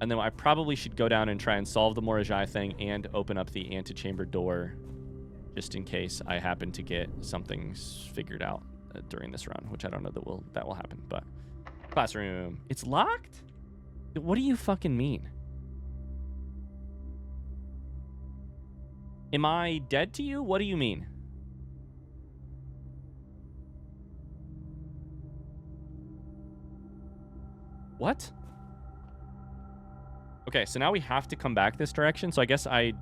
then I probably should go down and try and solve the Morajai thing and open up the antechamber door just in case I happen to get something figured out. during this run, which I don't know that will happen. But classroom, it's locked. What do you fucking mean? Am I dead to you? What do you mean? What? Okay, so now we have to come back this direction. So I guess I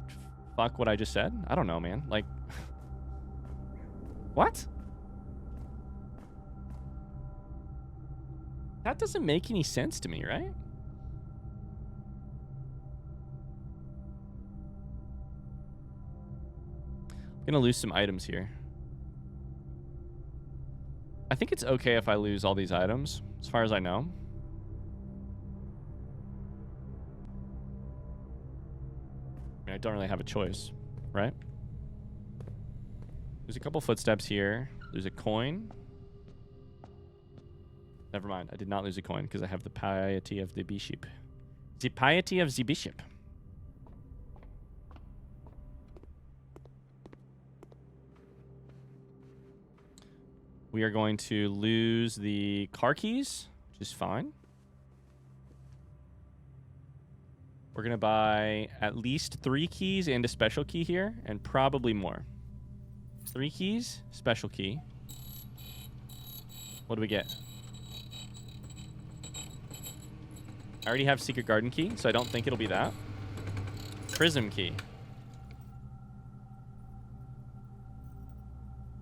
fuck what I just said. I don't know, man. Like, what? That doesn't make any sense to me, right? I'm gonna lose some items here. I think it's okay if I lose all these items, as far as I know. I mean, I don't really have a choice, right? There's a couple footsteps here. There's a coin. Never mind. I did not lose a coin because I have the piety of the bishop. The piety of the bishop. We are going to lose the car keys, which is fine. We're going to buy at least 3 keys and a special key here, and probably more. 3 keys, special key. What do we get? I already have secret garden key, so I don't think it'll be that. Prism key.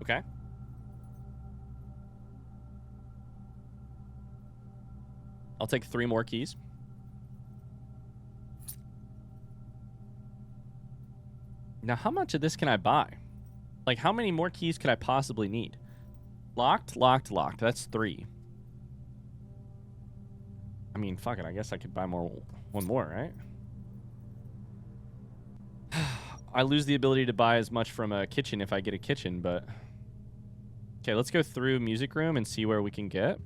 Okay. I'll take 3 more keys. Now, how much of this can I buy? Like, how many more keys could I possibly need? Locked, locked, locked. That's 3. I mean, fuck it. I guess I could buy one more, right? I lose the ability to buy as much from a kitchen if I get a kitchen, but... Okay, let's go through music room and see where we can get.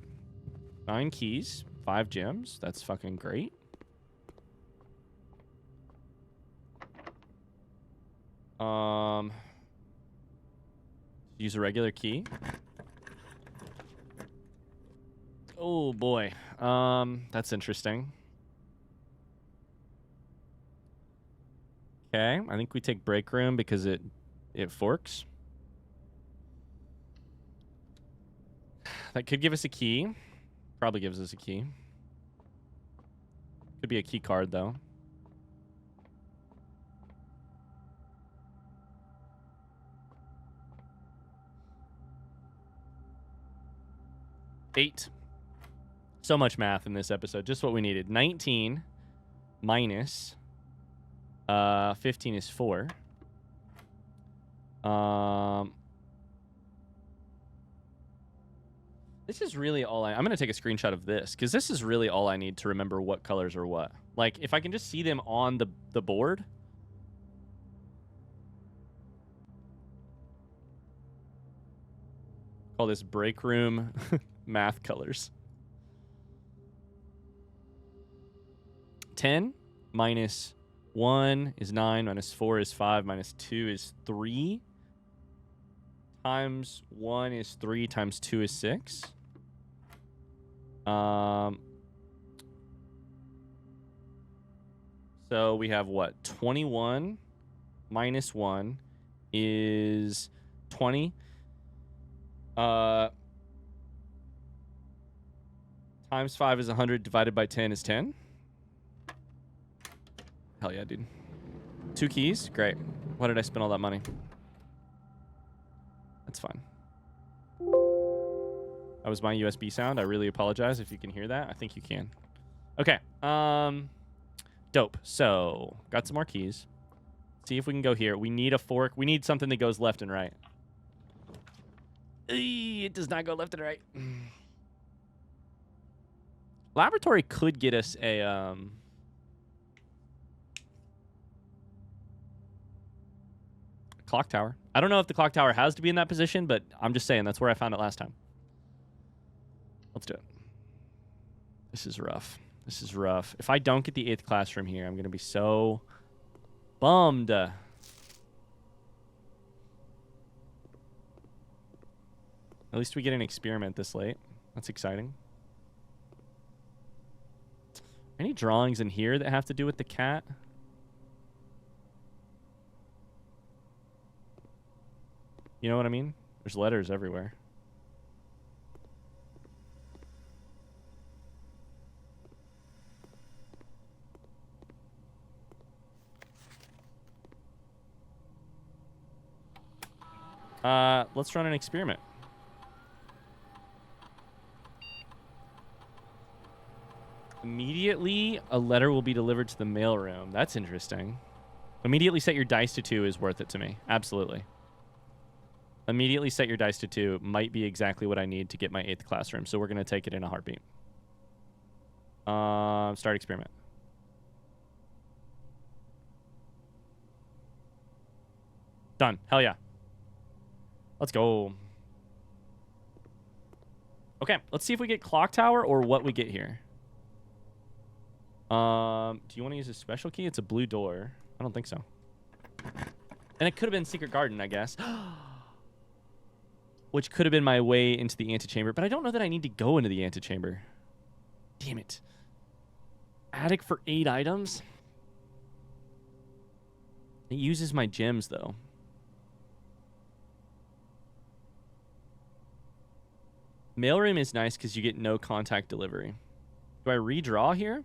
9 keys, 5 gems. That's fucking great. Use a regular key. Oh boy. That's interesting. Okay, I think we take break room because it forks. That could give us a key. Probably gives us a key. Could be a key card though. Eight. So much math in this episode. Just what we needed. 19 minus 15 is 4. This is really all I'm going to take a screenshot of this because this is really all I need to remember what colors are what. Like, if I can just see them on the board. Call this break room math colors. 10 minus 1 is 9, minus 4 is 5, minus 2 is 3, times 1 is 3, times 2 is 6. So we have what? 21 minus 1 is 20. Times 5 is 100, divided by 10 is 10. Hell yeah, dude. 2 keys? Great. Why did I spend all that money? That's fine. That was my USB sound. I really apologize if you can hear that. I think you can. Okay. Dope. So, got some more keys. See if we can go here. We need a fork. We need something that goes left and right. It does not go left and right. Laboratory could get us a... clock tower. I don't know if the clock tower has to be in that position, but I'm just saying that's where I found it last time. Let's do it. This is rough. This is rough. If I don't get the 8th classroom here, I'm going to be so bummed. At least we get an experiment this late. That's exciting. Any drawings in here that have to do with the cat? You know what I mean? There's letters everywhere. Let's run an experiment. Immediately, a letter will be delivered to the mailroom. That's interesting. Immediately set your dice to 2 is worth it to me. Absolutely. Immediately set your dice to 2 might be exactly what I need to get my 8th classroom. So we're going to take it in a heartbeat. Start experiment. Done. Hell yeah. Let's go. Okay, let's see if we get clock tower or what we get here. Do you want to use a special key? It's a blue door. I don't think so. And it could have been secret garden, I guess. Which could have been my way into the antechamber. But I don't know that I need to go into the antechamber. Damn it. Attic for 8 items? It uses my gems, though. Mailroom is nice because you get no contact delivery. Do I redraw here?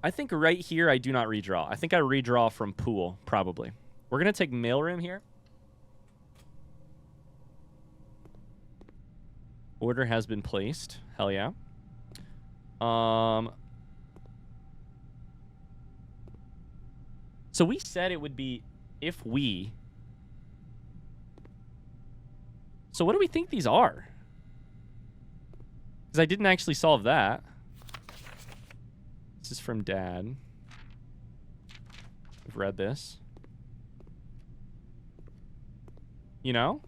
I think right here I do not redraw. I think I redraw from pool, probably. We're going to take mailroom here. Order has been placed. Hell yeah. So we said it would be if we. So what do we think these are? Because I didn't actually solve that. This is from Dad. I've read this. You know?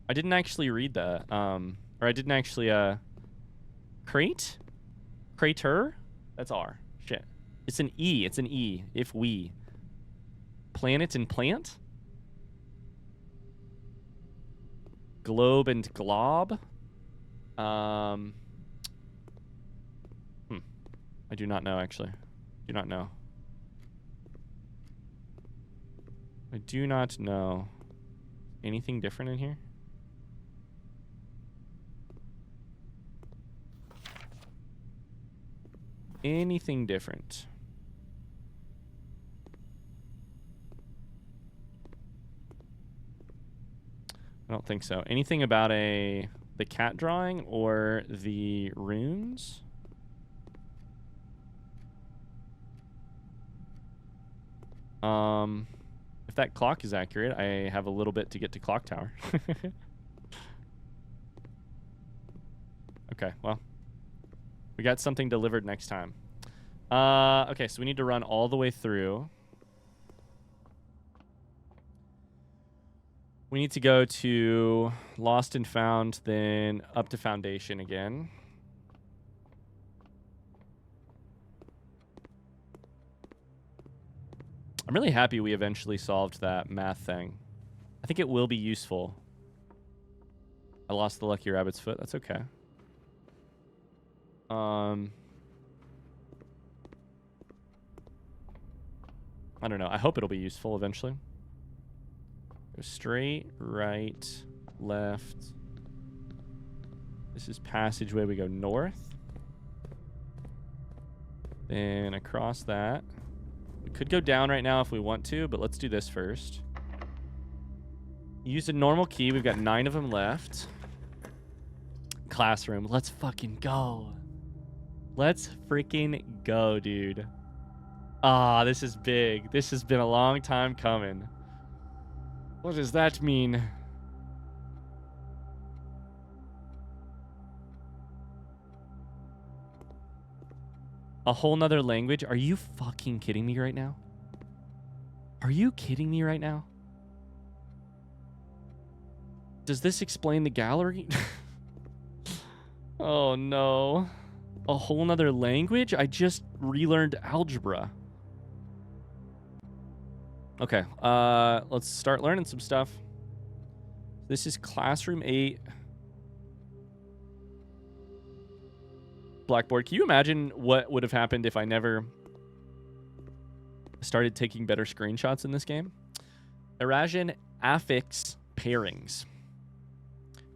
I didn't actually read that. Or I didn't actually, crate? Crater? That's R. Shit. It's an E. It's an E. If we. Planet and plant? Globe and glob? I do not know, actually. Do not know. I do not know. Anything different in here? Anything different? I don't think so. Anything about the cat drawing or the runes? If that clock is accurate, I have a little bit to get to clock tower. Okay, well. We got something delivered next time. Okay, so we need to run all the way through. We need to go to Lost and Found, then up to Foundation again. I'm really happy we eventually solved that math thing. I think it will be useful. I lost the lucky rabbit's foot. That's okay. I don't know. I hope it'll be useful eventually. Go straight, right, left. This is passageway. We go north. Then across that. We could go down right now if we want to, but let's do this first. Use a normal key. We've got 9 of them left. Classroom. Let's fucking go. Let's freaking go, dude. Ah, this is big. This has been a long time coming. What does that mean? A whole nother language? Are you fucking kidding me right now? Are you kidding me right now? Does this explain the gallery? Oh no. A whole nother language? I just relearned algebra. Okay, let's start learning some stuff. This is classroom 8. Blackboard, can you imagine what would have happened if I never started taking better screenshots in this game? Eurasian affix pairings.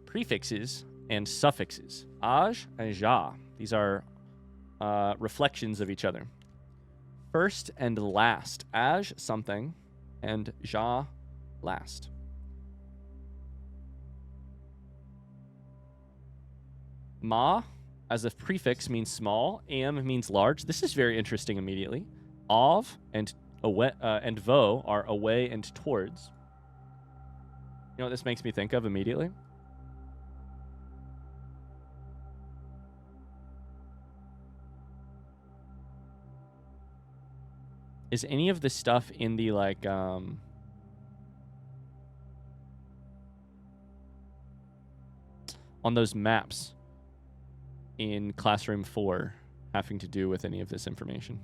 Prefixes and suffixes. Aj and ja. These are reflections of each other. First and last. Aj, something, and ja, last. Ma, as a prefix, means small. Am means large. This is very interesting immediately. Of and vo are away and towards. You know what this makes me think of immediately? Is any of this stuff in the, like, on those maps in Classroom 4 having to do with any of this information?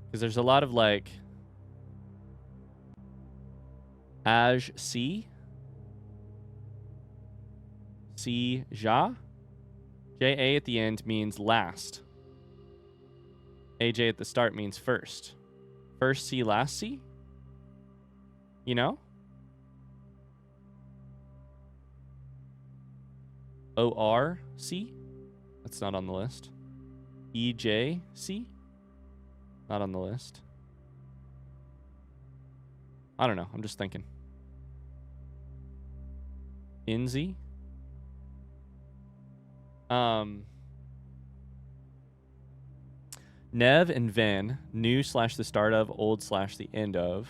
Because there's a lot of, like, Aj, si, ja. Ja at the end means last. AJ at the start means first. First C, last C? You know? ORC? That's not on the list. EJC? Not on the list. I don't know. I'm just thinking. INZ? Nev and Ven, new / the start of, old / the end of.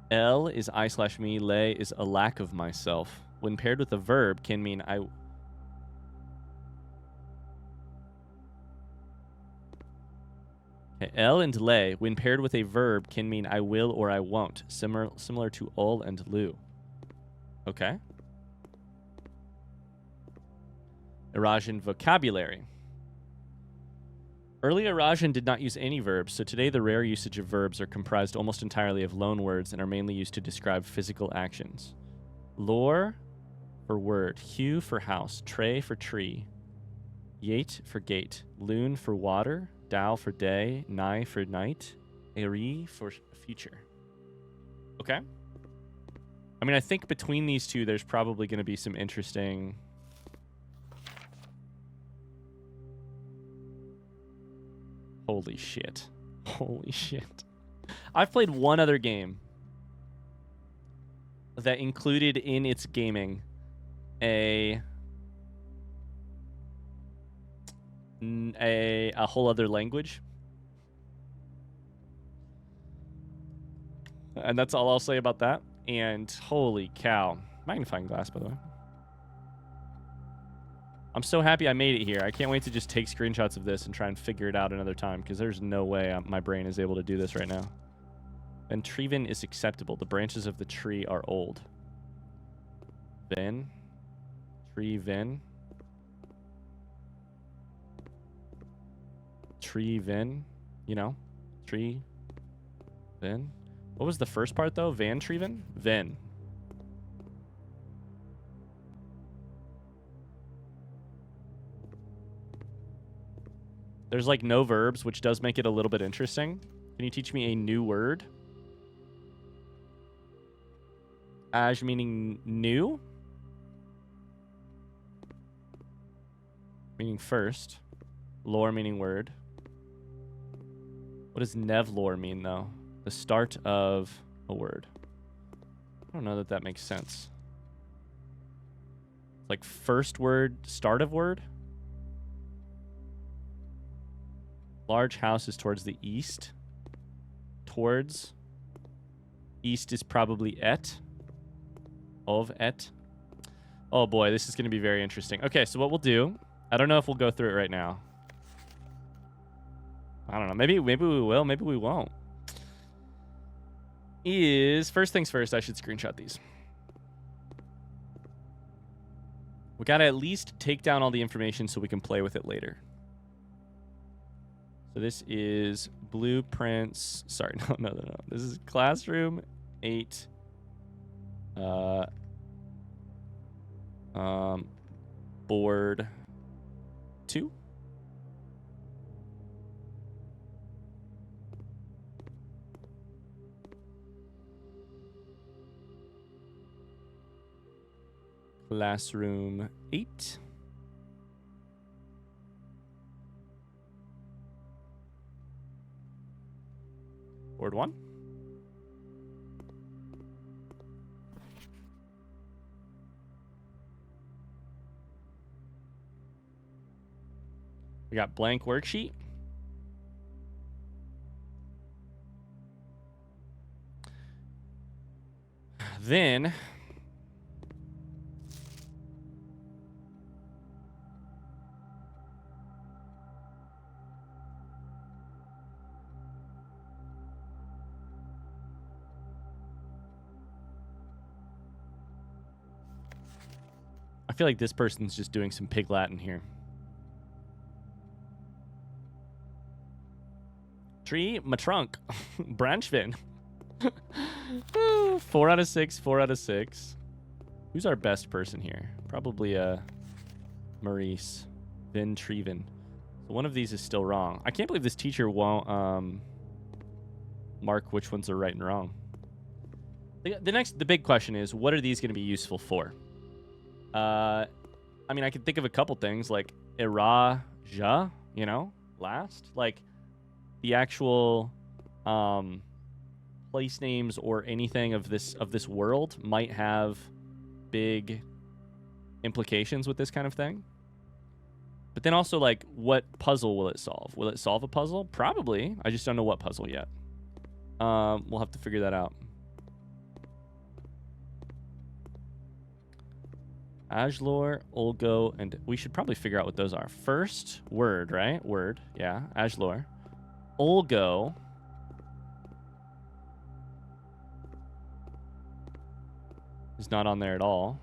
L is I/me, lay is a lack of myself. When paired with a verb, can mean I. Okay, L and lay, when paired with a verb, can mean I will or I won't. Similar to ol and lu. Okay. Eurasian vocabulary. Early Eurasian did not use any verbs, so today the rare usage of verbs are comprised almost entirely of loan words and are mainly used to describe physical actions. Lore for word, hue for house, tray for tree, yate for gate, loon for water, Dao for day, nai for night, eri for future. Okay. I mean, I think between these two, there's probably going to be some interesting... Holy shit. Holy shit. I've played one other game that included in its gaming a whole other language. And that's all I'll say about that. And holy cow. Magnifying glass, by the way. I'm so happy I made it here. I can't wait to just take screenshots of this and try and figure it out another time, because there's no way my brain is able to do this right now. Ventreven is acceptable. The branches of the tree are old. Ven. Tree ven. Tree ven. You know? Tree ven. What was the first part, though? Van treven? Ven. There's like no verbs, which does make it a little bit interesting. Can you teach me a new word? Aj meaning new? Meaning first. Lore meaning word. What does nevlore mean, though? The start of a word. I don't know that that makes sense. It's like first word, start of word? Large house is towards the east. Towards. East is probably et. Of et. Oh boy, this is going to be very interesting. Okay, so what we'll do, I don't know if we'll go through it right now. I don't know. Maybe we will. Maybe we won't. First things first, I should screenshot these. We got to at least take down all the information so we can play with it later. So this is blueprints. Sorry, no. This is classroom 8. Board 2. Classroom 8. Board 1. We got blank worksheet. Then I feel like this person's just doing some pig Latin here. Tree, my trunk. Branchvin. 4 out of 6, 4 out of 6. Who's our best person here? Probably Maurice. Vin Treven. So one of these is still wrong. I can't believe this teacher won't mark which ones are right and wrong. The big question is, what are these going to be useful for? I mean, I can think of a couple things like era, ja, you know, last. Like the actual place names or anything of this world might have big implications with this kind of thing. But then also, like, what puzzle will it solve? Will it solve a puzzle? Probably. I just don't know what puzzle yet. We'll have to figure that out. Ajlor, Olgo, and we should probably figure out what those are. First, word, right? Word, yeah. Ajlor. Olgo. Is not on there at all.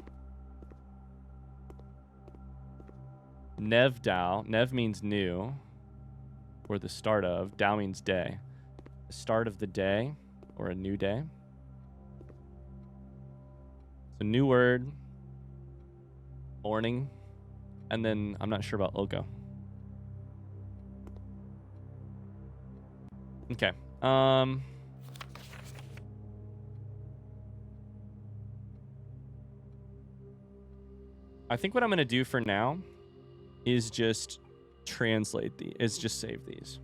Nev Dao. Nev means new. Or the start of. Dao means day. The start of the day. Or a new day. So new word. Morning. And then I'm not sure about Olgo. Okay. I think what I'm going to do for now is just translate these, is just save these.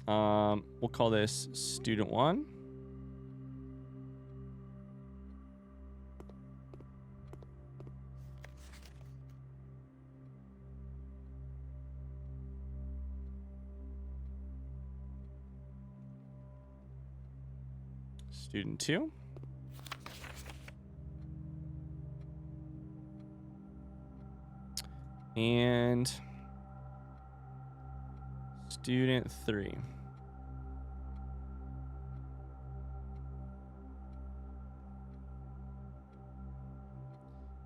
We'll call this student 1. Student 2. And student 3.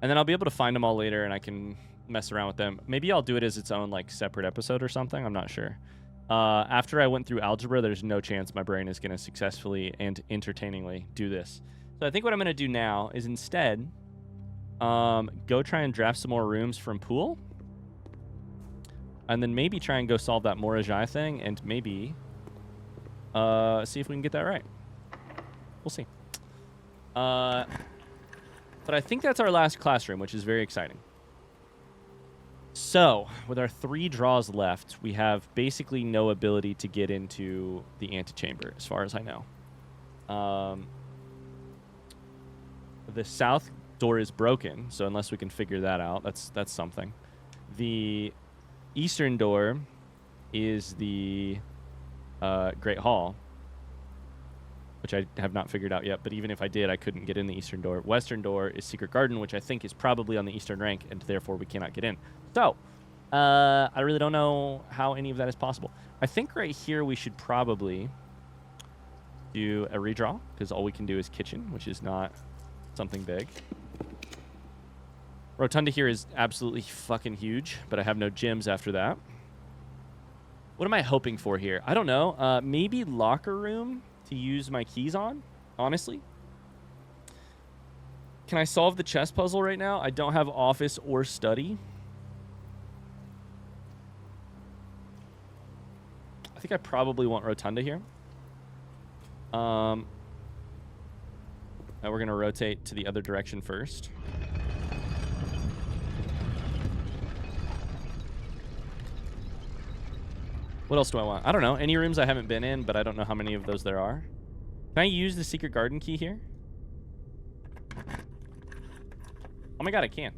And then I'll be able to find them all later and I can mess around with them. Maybe I'll do it as its own like separate episode or something. I'm not sure. After I went through algebra, there's no chance my brain is going to successfully and entertainingly do this. So I think what I'm going to do now is instead go try and draft some more rooms from pool. And then maybe try and go solve that Morajai thing and maybe see if we can get that right. We'll see. But I think that's our last classroom, which is very exciting. So, with our 3 draws left, we have basically no ability to get into the antechamber, as far as I know. The south door is broken, so unless we can figure that out, that's something. The eastern door is the Great Hall, which I have not figured out yet, but even if I did, I couldn't get in the eastern door. Western door is Secret Garden, which I think is probably on the eastern rank, and therefore we cannot get in. So, I really don't know how any of that is possible. I think right here we should probably do a redraw, because all we can do is kitchen, which is not something big. Rotunda here is absolutely fucking huge, but I have no gyms after that. What am I hoping for here? I don't know. Maybe locker room to use my keys on, honestly. Can I solve the chess puzzle right now? I don't have office or study. I think I probably want Rotunda here. Now we're going to rotate to the other direction first. What else do I want? I don't know. Any rooms I haven't been in, but I don't know how many of those there are. Can I use the secret garden key here? Oh my god, I can.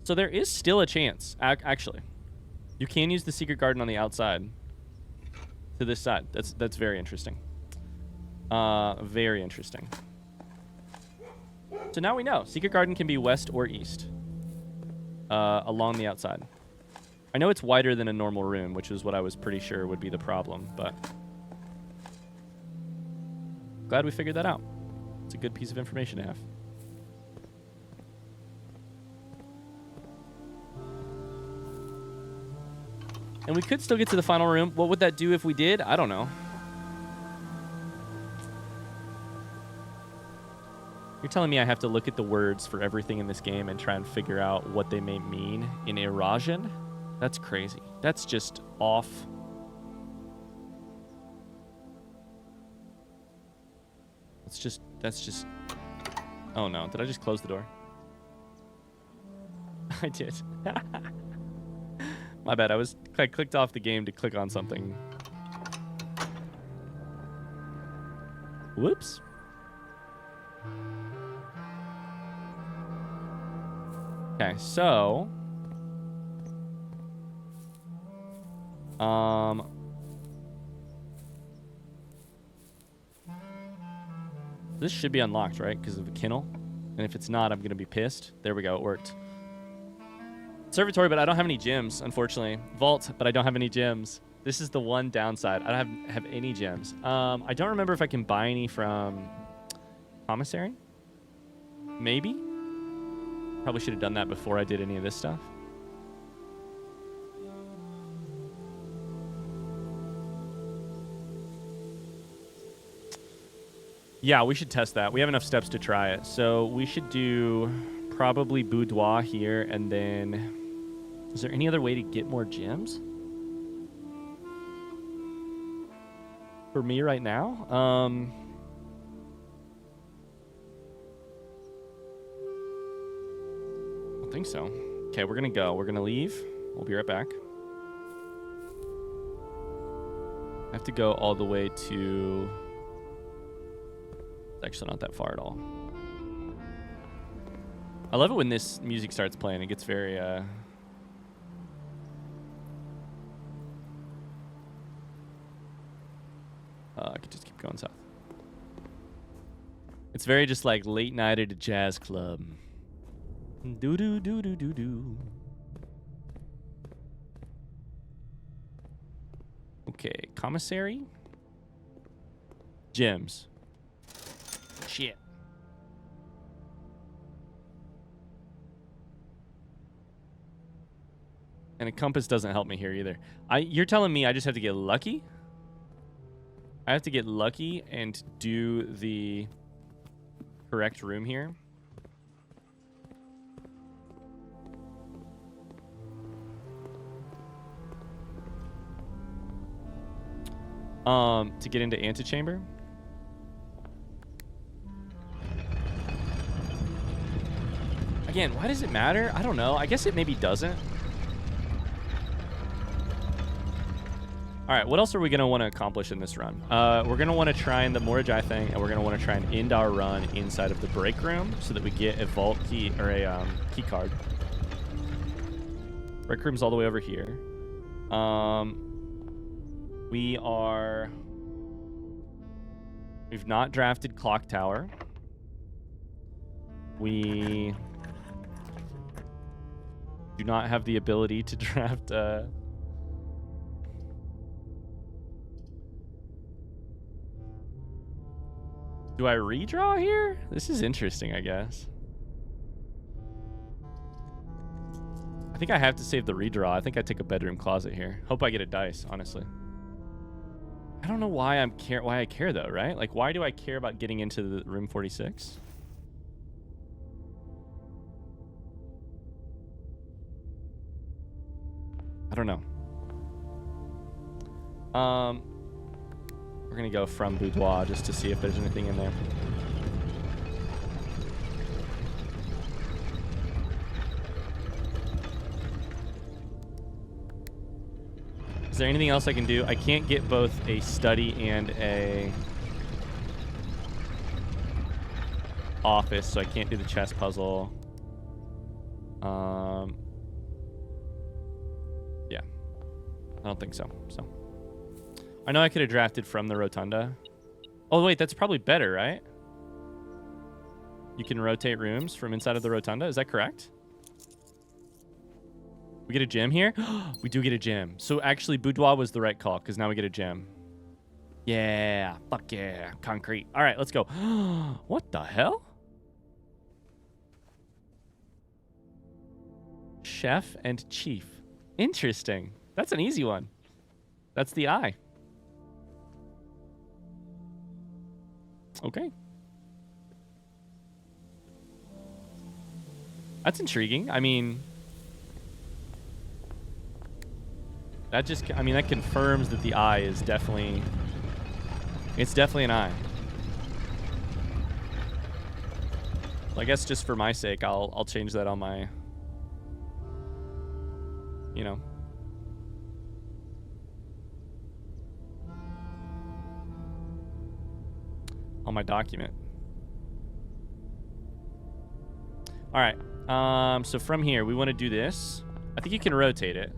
So there is still a chance, actually. You can use the secret garden on the outside. To this side. That's very interesting. Very interesting. So now we know. Secret garden can be west or east. Along the outside. I know it's wider than a normal room, which is what I was pretty sure would be the problem, but... glad we figured that out. It's a good piece of information to have. And we could still get to the final room. What would that do if we did? I don't know. You're telling me I have to look at the words for everything in this game and try and figure out what they may mean in erosion? That's crazy. That's just off. That's just... oh no, did I just close the door? I did. My bad, I clicked off the game to click on something. Whoops. Okay, so... this should be unlocked, right? Because of the kennel. And if it's not, I'm going to be pissed. There we go. It worked. Observatory, but I don't have any gems, unfortunately. Vault, but I don't have any gems. This is the one downside. I don't have any gems. I don't remember if I can buy any from Commissary. Maybe. Probably should have done that before I did any of this stuff. Yeah, we should test that. We have enough steps to try it. So we should do probably boudoir here, and then... is there any other way to get more gems? For me right now? I don't think so. Okay, we're going to go. We're going to leave. We'll be right back. I have to go all the way to... it's actually not that far at all. I love it when this music starts playing. It gets very... I could just keep going south. It's very just like late night at a jazz club. Do do do do do do. Okay, commissary. Gems. Shit. And a compass doesn't help me here either. You're telling me I just have to get lucky? I have to get lucky and do the correct room here. To get into antechamber. Again, why does it matter? I don't know. I guess it maybe doesn't. All right, what else are we going to want to accomplish in this run? We're going to want to try and the Morajai thing, and we're going to want to try and end our run inside of the break room so that we get a vault key or a key card. Break room's all the way over here. We've not drafted Clock Tower. We do not have the ability to draft... do I redraw here? This is interesting, I guess. I think I have to save the redraw. I think I take a bedroom closet here. Hope I get a dice, honestly. I don't know why I care though, right? Like, why do I care about getting into the room 46? don't know. We're gonna go from boudoir just to see if there's anything in there. Is there anything else I can do? I can't get both a study and a office, so I can't do the chess puzzle. Yeah. I don't think so. I know I could have drafted from the rotunda. Oh, wait, that's probably better, right? You can rotate rooms from inside of the rotunda. Is that correct? We get a gem here? We do get a gem. So actually, boudoir was the right call, because now we get a gem. Yeah. Fuck yeah. Concrete. All right, let's go. What the hell? Chef and chief. Interesting. That's an easy one. That's the eye. Okay. That's intriguing. I mean, that confirms that the eye is definitely, it's definitely an eye. Well, I guess just for my sake, I'll change that on my, you know. On my document. All right. So from here, we want to do this. I think you can rotate it.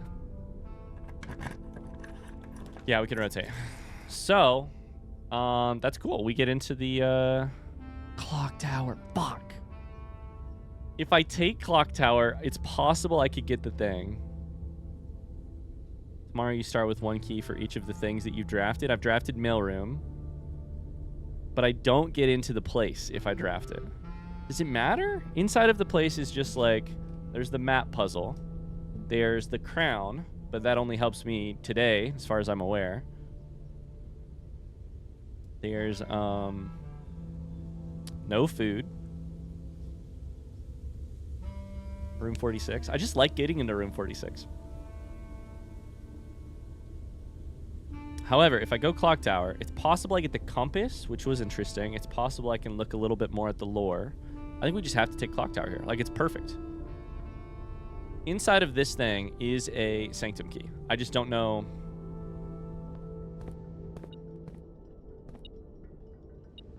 Yeah, we can rotate. So, that's cool. We get into the clock tower. Fuck. If I take clock tower, it's possible I could get the thing. Tomorrow you start with one key for each of the things that you've drafted. I've drafted mailroom. But I don't get into the place if I draft it. Does it matter? Inside of the place is just like, there's the map puzzle. There's the crown, but that only helps me today, as far as I'm aware. There's, no food. Room 46. I just like getting into room 46. However, if I go clock tower, it's possible I get the compass, which was interesting. It's possible I can look a little bit more at the lore. I think we just have to take clock tower here. Like, it's perfect. Inside of this thing is a sanctum key. I just don't know.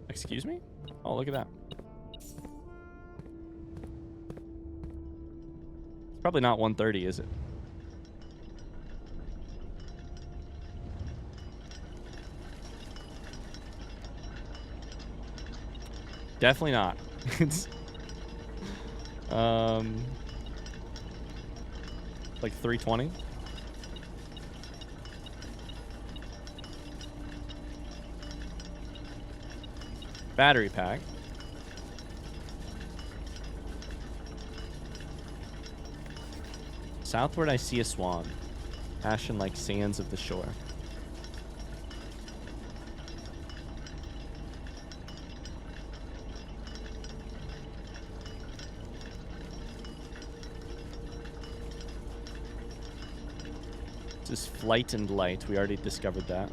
Excuse me? Oh, look at that. It's probably not 130, is it? Definitely not. It's like 320. Battery pack. Southward I see a swan, ashen like sands of the shore. This is flight and light. We already discovered that.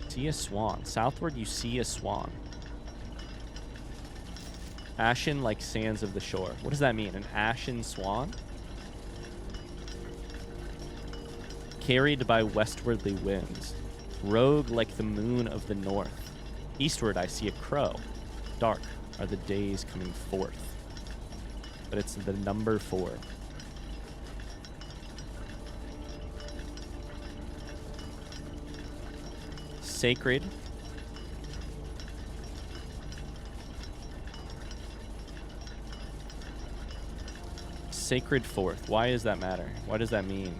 See a swan. Southward, you see a swan. Ashen like sands of the shore. What does that mean? An ashen swan? Carried by westwardly winds. Rogue like the moon of the north. Eastward, I see a crow. Dark are the days coming forth. But it's the number 4. Sacred. Sacred fourth. Why does that matter? What does that mean?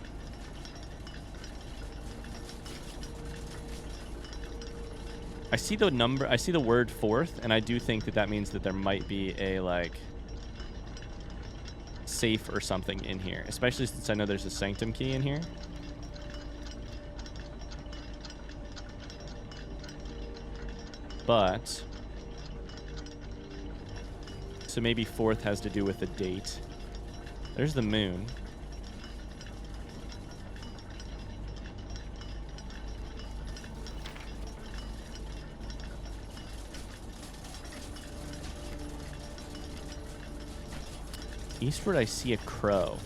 I see the number. I see the word fourth, and I do think that that means that there might be a like safe or something in here, especially since I know there's a sanctum key in here. But, so maybe fourth has to do with the date. There's the moon. Eastward, I see a crow.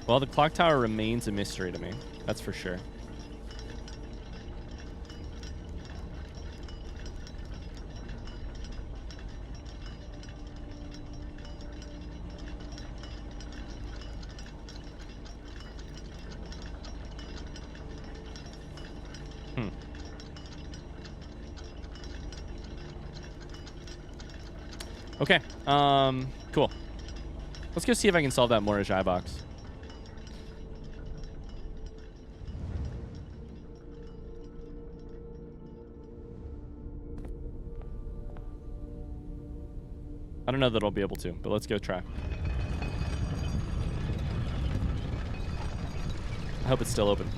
Well, the clock tower remains a mystery to me. That's for sure. Okay. Cool. Let's go see if I can solve that Moorish eye box. I don't know that I'll be able to, but let's go try. I hope it's still open.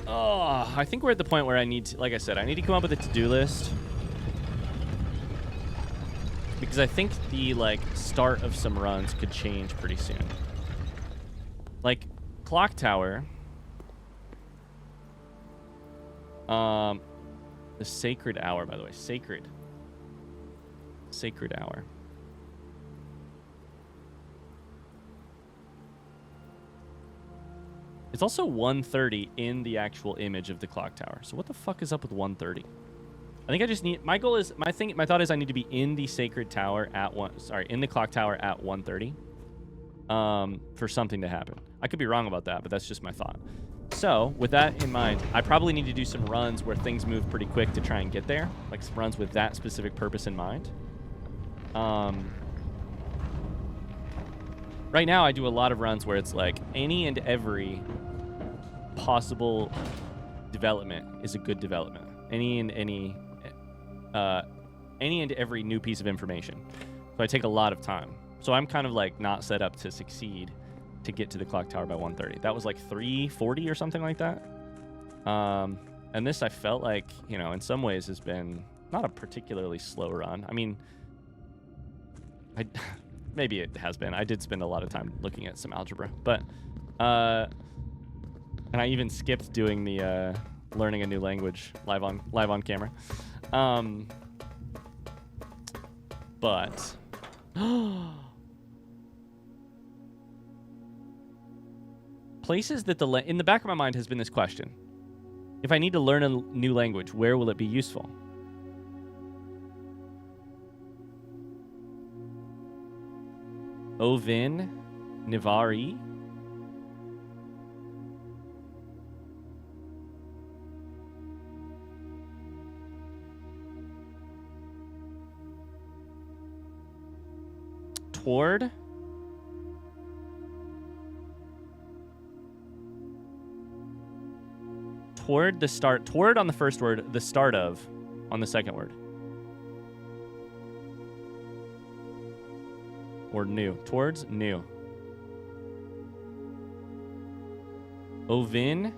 Oh, I think we're at the point where I need to, like I said, I need to come up with a to-do list. Because I think the, like, start of some runs could change pretty soon. Like, clock tower. The sacred hour, by the way. Sacred hour. It's also 1:30 in the actual image of the clock tower. So what the fuck is up with 1:30? I think I just need, my goal is, my thought is I need to be in the sacred tower at in the clock tower at 1:30 for something to happen. I could be wrong about that, but that's just my thought. So with that in mind, I probably need to do some runs where things move pretty quick to try and get there, like some runs with that specific purpose in mind. Right now I do a lot of runs where it's like any and every possible development is a good development. Any and every new piece of information. So I take a lot of time. So I'm kind of like not set up to succeed to get to the clock tower by 1:30. That was like 3:40 or something like that. And this I felt like, you know, in some ways has been not a particularly slow run. I mean, maybe it has been. I did spend a lot of time looking at some algebra, but and I even skipped doing the learning a new language live on camera. But places that in the back of my mind has been this question: if I need to learn a new language, where will it be useful? Ovin Nivari. Toward the start. Toward on the first word, the start of on the second word. Or new. Towards new. Ovin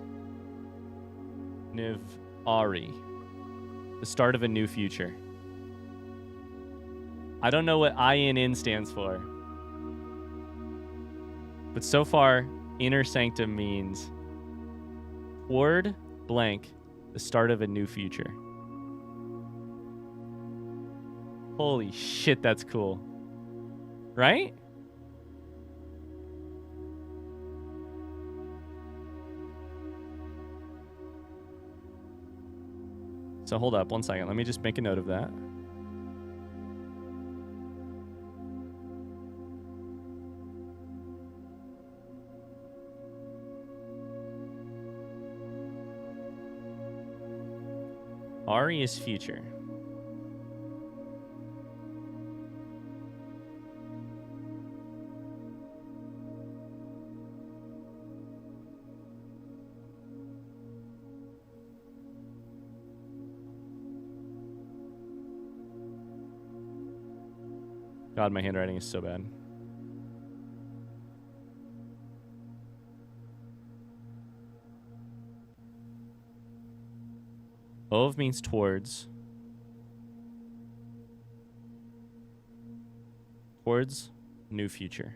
Nivari. The start of a new future. I don't know what INN stands for. But so far, inner sanctum means toward blank, the start of a new future. Holy shit, that's cool. Right? So hold up one second. Let me just make a note of that. Ari is future. God, my handwriting is so bad. Ov means towards. Towards new future.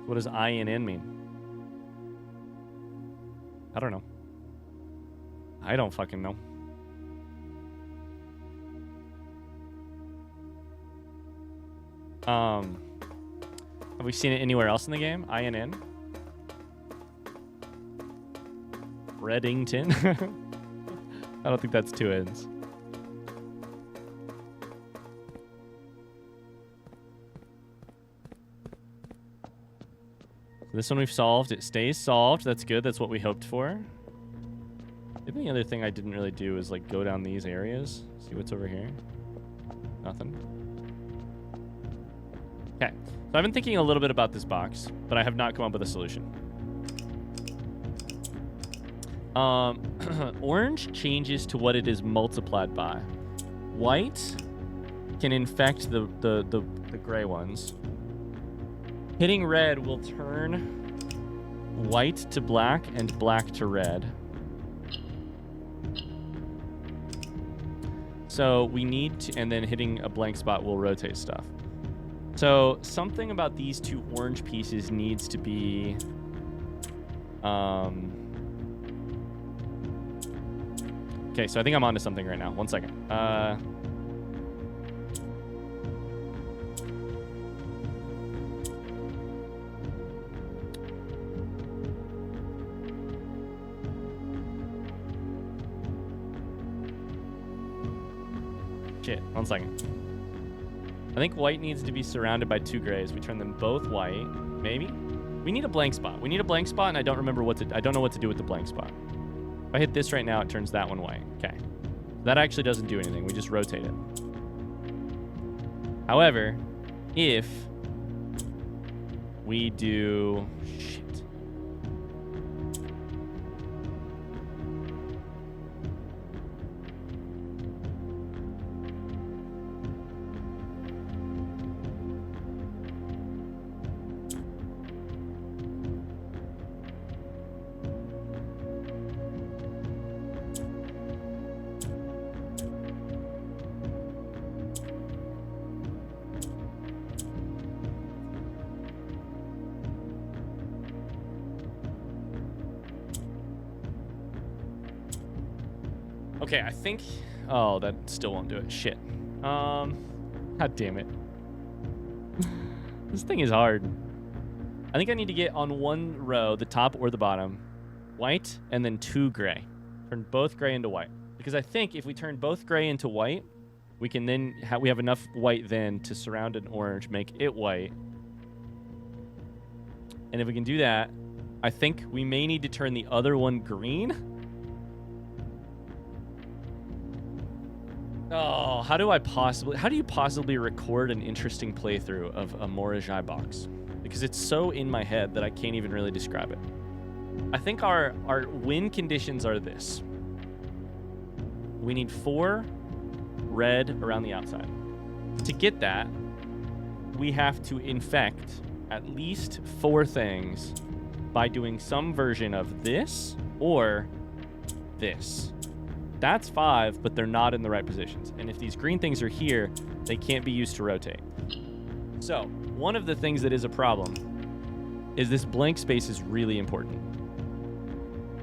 What does INN mean? I don't know. I don't fucking know. Have we seen it anywhere else in the game? INN? Reddington? I don't think that's two N's. This one we've solved. It stays solved. That's good. That's what we hoped for. Maybe the other thing I didn't really do is like go down these areas. See what's over here. Nothing. Okay. So I've been thinking a little bit about this box, but I have not come up with a solution. Orange changes to what it is multiplied by. White can infect the gray ones. Hitting red will turn white to black and black to red. So we need to, and then hitting a blank spot will rotate stuff. So something about these two orange pieces needs to be, okay, so I think I'm onto something right now. One second. Shit, 1 second. I think white needs to be surrounded by two grays. We turn them both white, maybe? We need a blank spot. We need a blank spot, and I don't remember I don't know what to do with the blank spot. If I hit this right now, it turns that one white. Okay. That actually doesn't do anything. We just rotate it. However, if we do... Shit. Okay, I think... Oh, that still won't do it. Shit. God damn it. This thing is hard. I think I need to get on one row, the top or the bottom, white, and then two gray. Turn both gray into white. Because I think if we turn both gray into white, we can then... we have enough white then to surround an orange, make it white. And if we can do that, I think we may need to turn the other one green. Oh, how do you possibly record an interesting playthrough of a Morajai box? Because it's so in my head that I can't even really describe it. I think our win conditions are this. We need 4 red around the outside. To get that, we have to infect at least 4 things by doing some version of this or this. That's 5, but they're not in the right positions. And if these green things are here, they can't be used to rotate. So, one of the things that is a problem is this blank space is really important.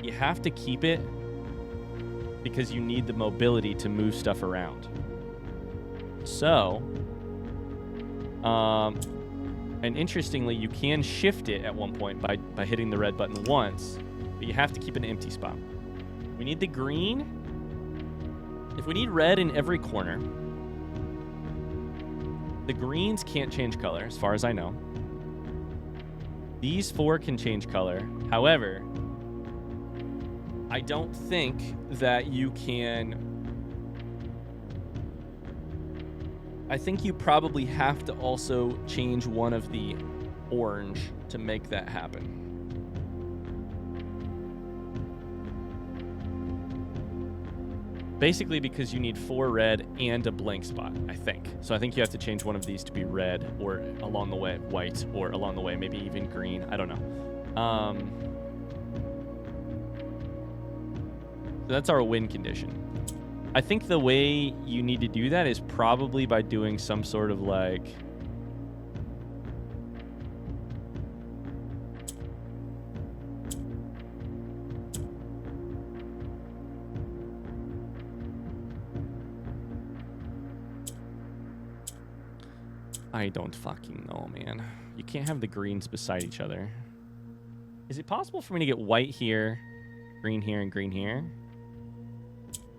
You have to keep it because you need the mobility to move stuff around. So, and interestingly, you can shift it at one point by hitting the red button once, but you have to keep an empty spot. We need the green. If we need red in every corner, the greens can't change color, as far as I know. These 4 can change color. However, I don't think that you can... I think you probably have to also change one of the orange to make that happen. Basically because you need 4 red and a blank spot, I think. So I think you have to change one of these to be red, or along the way white, or along the way maybe even green. I don't know. So that's our win condition. I think the way you need to do that is probably by doing some sort of like... I don't fucking know, man. You can't have the greens beside each other. Is it possible for me to get white here, green here, and green here?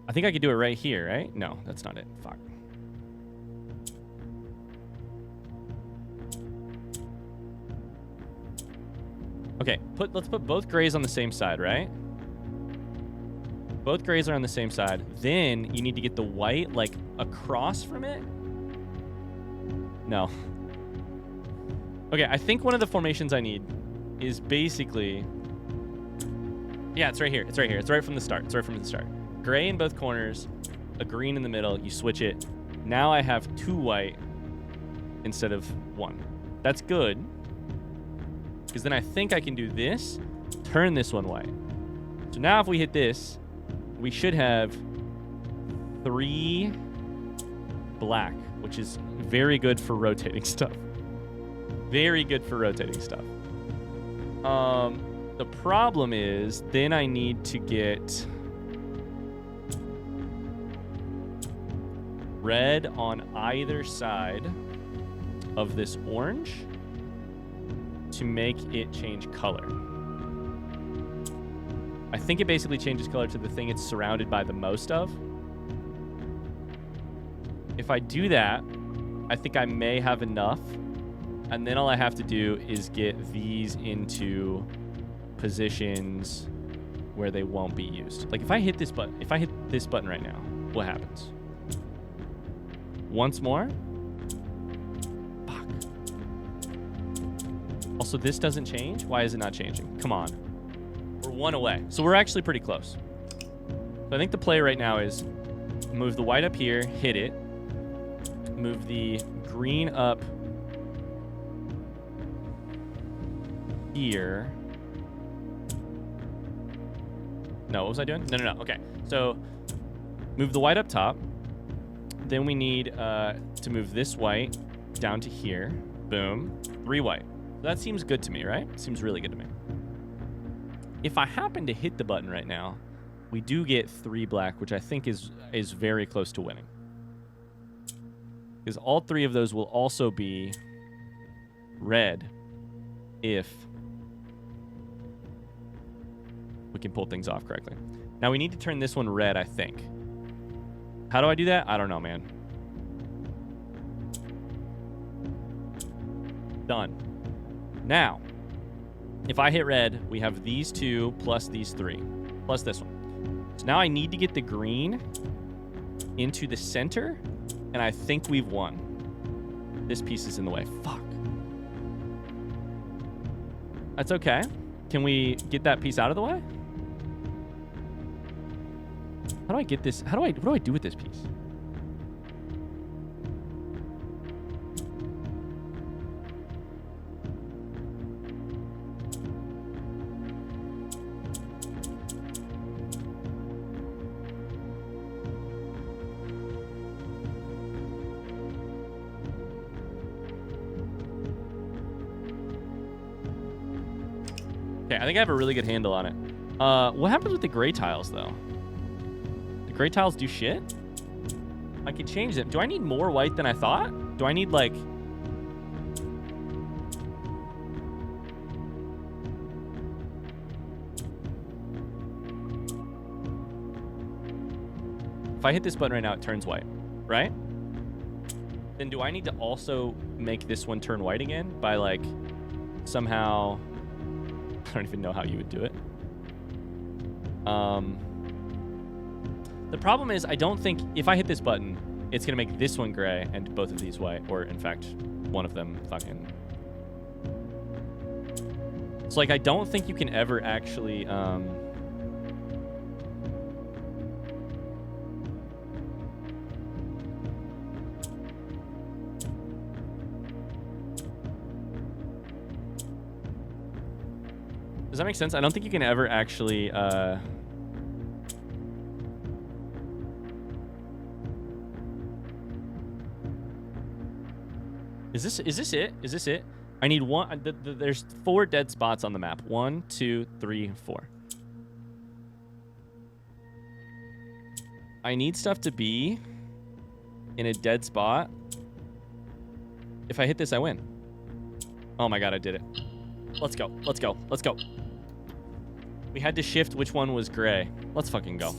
I think I could do it right here, right? No, that's not it. Fuck. Okay, let's put both grays on the same side, right? Both grays are on the same side. Then you need to get the white, like, across from it. No. Okay, I think one of the formations I need is basically... Yeah, it's right here. It's right here. It's right from the start. It's right from the start. Gray in both corners, a green in the middle. You switch it. Now I have 2 white instead of 1. That's good. Because then I think I can do this, turn this one white. So now if we hit this, we should have 3 black, which is very good for rotating stuff. Very good for rotating stuff. The problem is then I need to get red on either side of this orange to make it change color. I think it basically changes color to the thing it's surrounded by the most of. If I do that, I think I may have enough. And then all I have to do is get these into positions where they won't be used. Like if I hit this button right now, what happens? Once more? Fuck. Also, this doesn't change? Why is it not changing? Come on. We're 1 away. So we're actually pretty close. So I think the play right now is move the white up here, hit it. Move the green up here. No, what was I doing? No. Okay. So move the white up top. Then we need to move this white down to here. Boom. 3 white. So that seems good to me, right? Seems really good to me. If I happen to hit the button right now, we do get 3 black, which I think is very close to winning. Because all 3 of those will also be red if we can pull things off correctly. Now we need to turn this one red, I think. How do I do that? I don't know, man. Done. Now, if I hit red, we have these 2 plus these 3, plus this one. So now I need to get the green into the center, and I think we've won. This piece is in the way. Fuck. That's okay. Can we get that piece out of the way? How do I get this? What do I do with this piece? Okay, I think I have a really good handle on it. What happens with the gray tiles, though? The gray tiles do shit? I could change them. Do I need more white than I thought? Do I need, like... If I hit this button right now, it turns white, right? Then do I need to also make this one turn white again by, like, somehow... I don't even know how you would do it. The problem is I don't think if I hit this button, it's going to make this one gray and both of these white. Or, in fact, one of them fucking... So, like, I don't think you can ever actually... Does that make sense? I don't think you can ever actually... Is this it? Is this it? I need one... there's 4 dead spots on the map. 1, 2, 3, 4. I need stuff to be in a dead spot If I hit this, I win. Oh my god, I did it. Let's go. Let's go. Let's go. We had to shift which one was gray. Let's fucking go.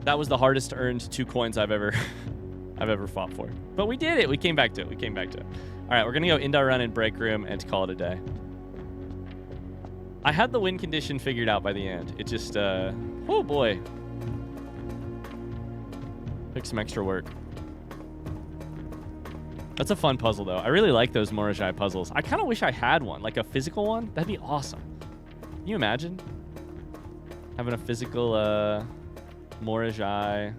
That was the hardest earned 2 coins I've ever fought for. But we did it. We came back to it. We came back to it. All right, we're going to go indoor run and break room and call it a day. I had the win condition figured out by the end. It just, oh boy. Took some extra work. That's a fun puzzle, though. I really like those Morajai puzzles. I kind of wish I had one, like a physical one. That'd be awesome. Can you imagine having a physical Morajai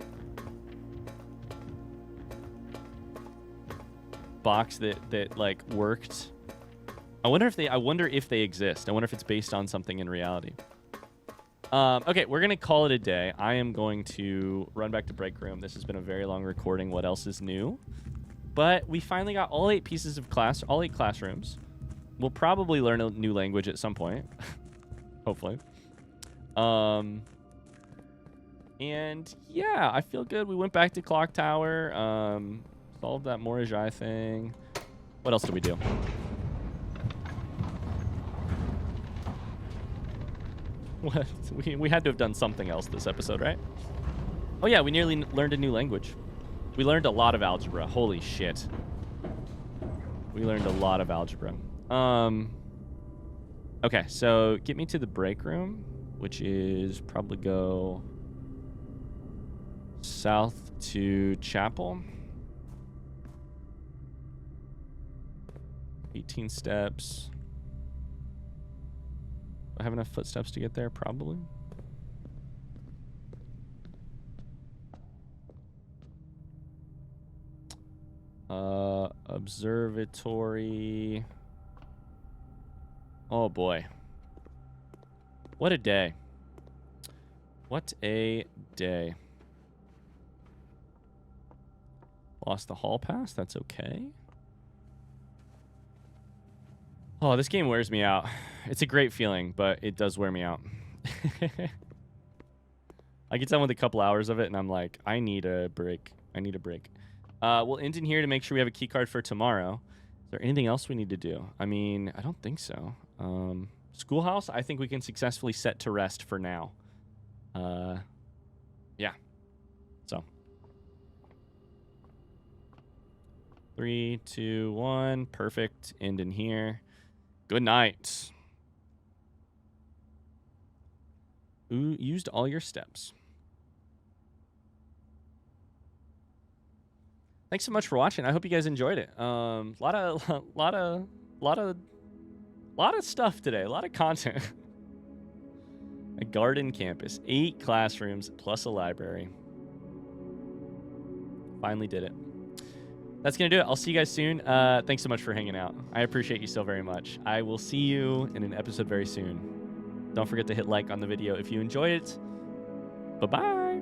box that like worked? I wonder if they exist. I wonder if it's based on something in reality. Okay, we're gonna call it a day. I am going to run back to break room. This has been a very long recording. What else is new? But we finally got all 8 pieces of class, all 8 classrooms. We'll probably learn a new language at some point. Hopefully. And yeah, I feel good. We went back to Clock Tower. Solved that Morajai thing. What else did we do? What? We had to have done something else this episode, right? Oh yeah, we nearly learned a new language. We learned a lot of algebra. Holy shit. We learned a lot of algebra. Okay, so get me to the break room, which is probably go south to Chapel. 18 steps. Do I have enough footsteps to get there? Probably. Observatory. Oh boy. What a day. What a day. Lost the hall pass. That's okay. Oh, this game wears me out. It's a great feeling, but it does wear me out. I get done with a couple hours of it, and I'm like, I need a break. I need a break. We'll end in here to make sure we have a key card for tomorrow. Is there anything else we need to do? I mean, I don't think so. Schoolhouse, I think we can successfully set to rest for now. Yeah. So. 3, 2, 1. Perfect. End in here. Good night. Ooh, used all your steps. Thanks so much for watching. I hope you guys enjoyed it. Lot of stuff today. A lot of content. A garden campus, 8 classrooms plus a library. Finally did it. That's gonna do it. I'll see you guys soon. Thanks so much for hanging out. I appreciate you so very much. I will see you in an episode very soon. Don't forget to hit like on the video if you enjoyed it. Bye-bye.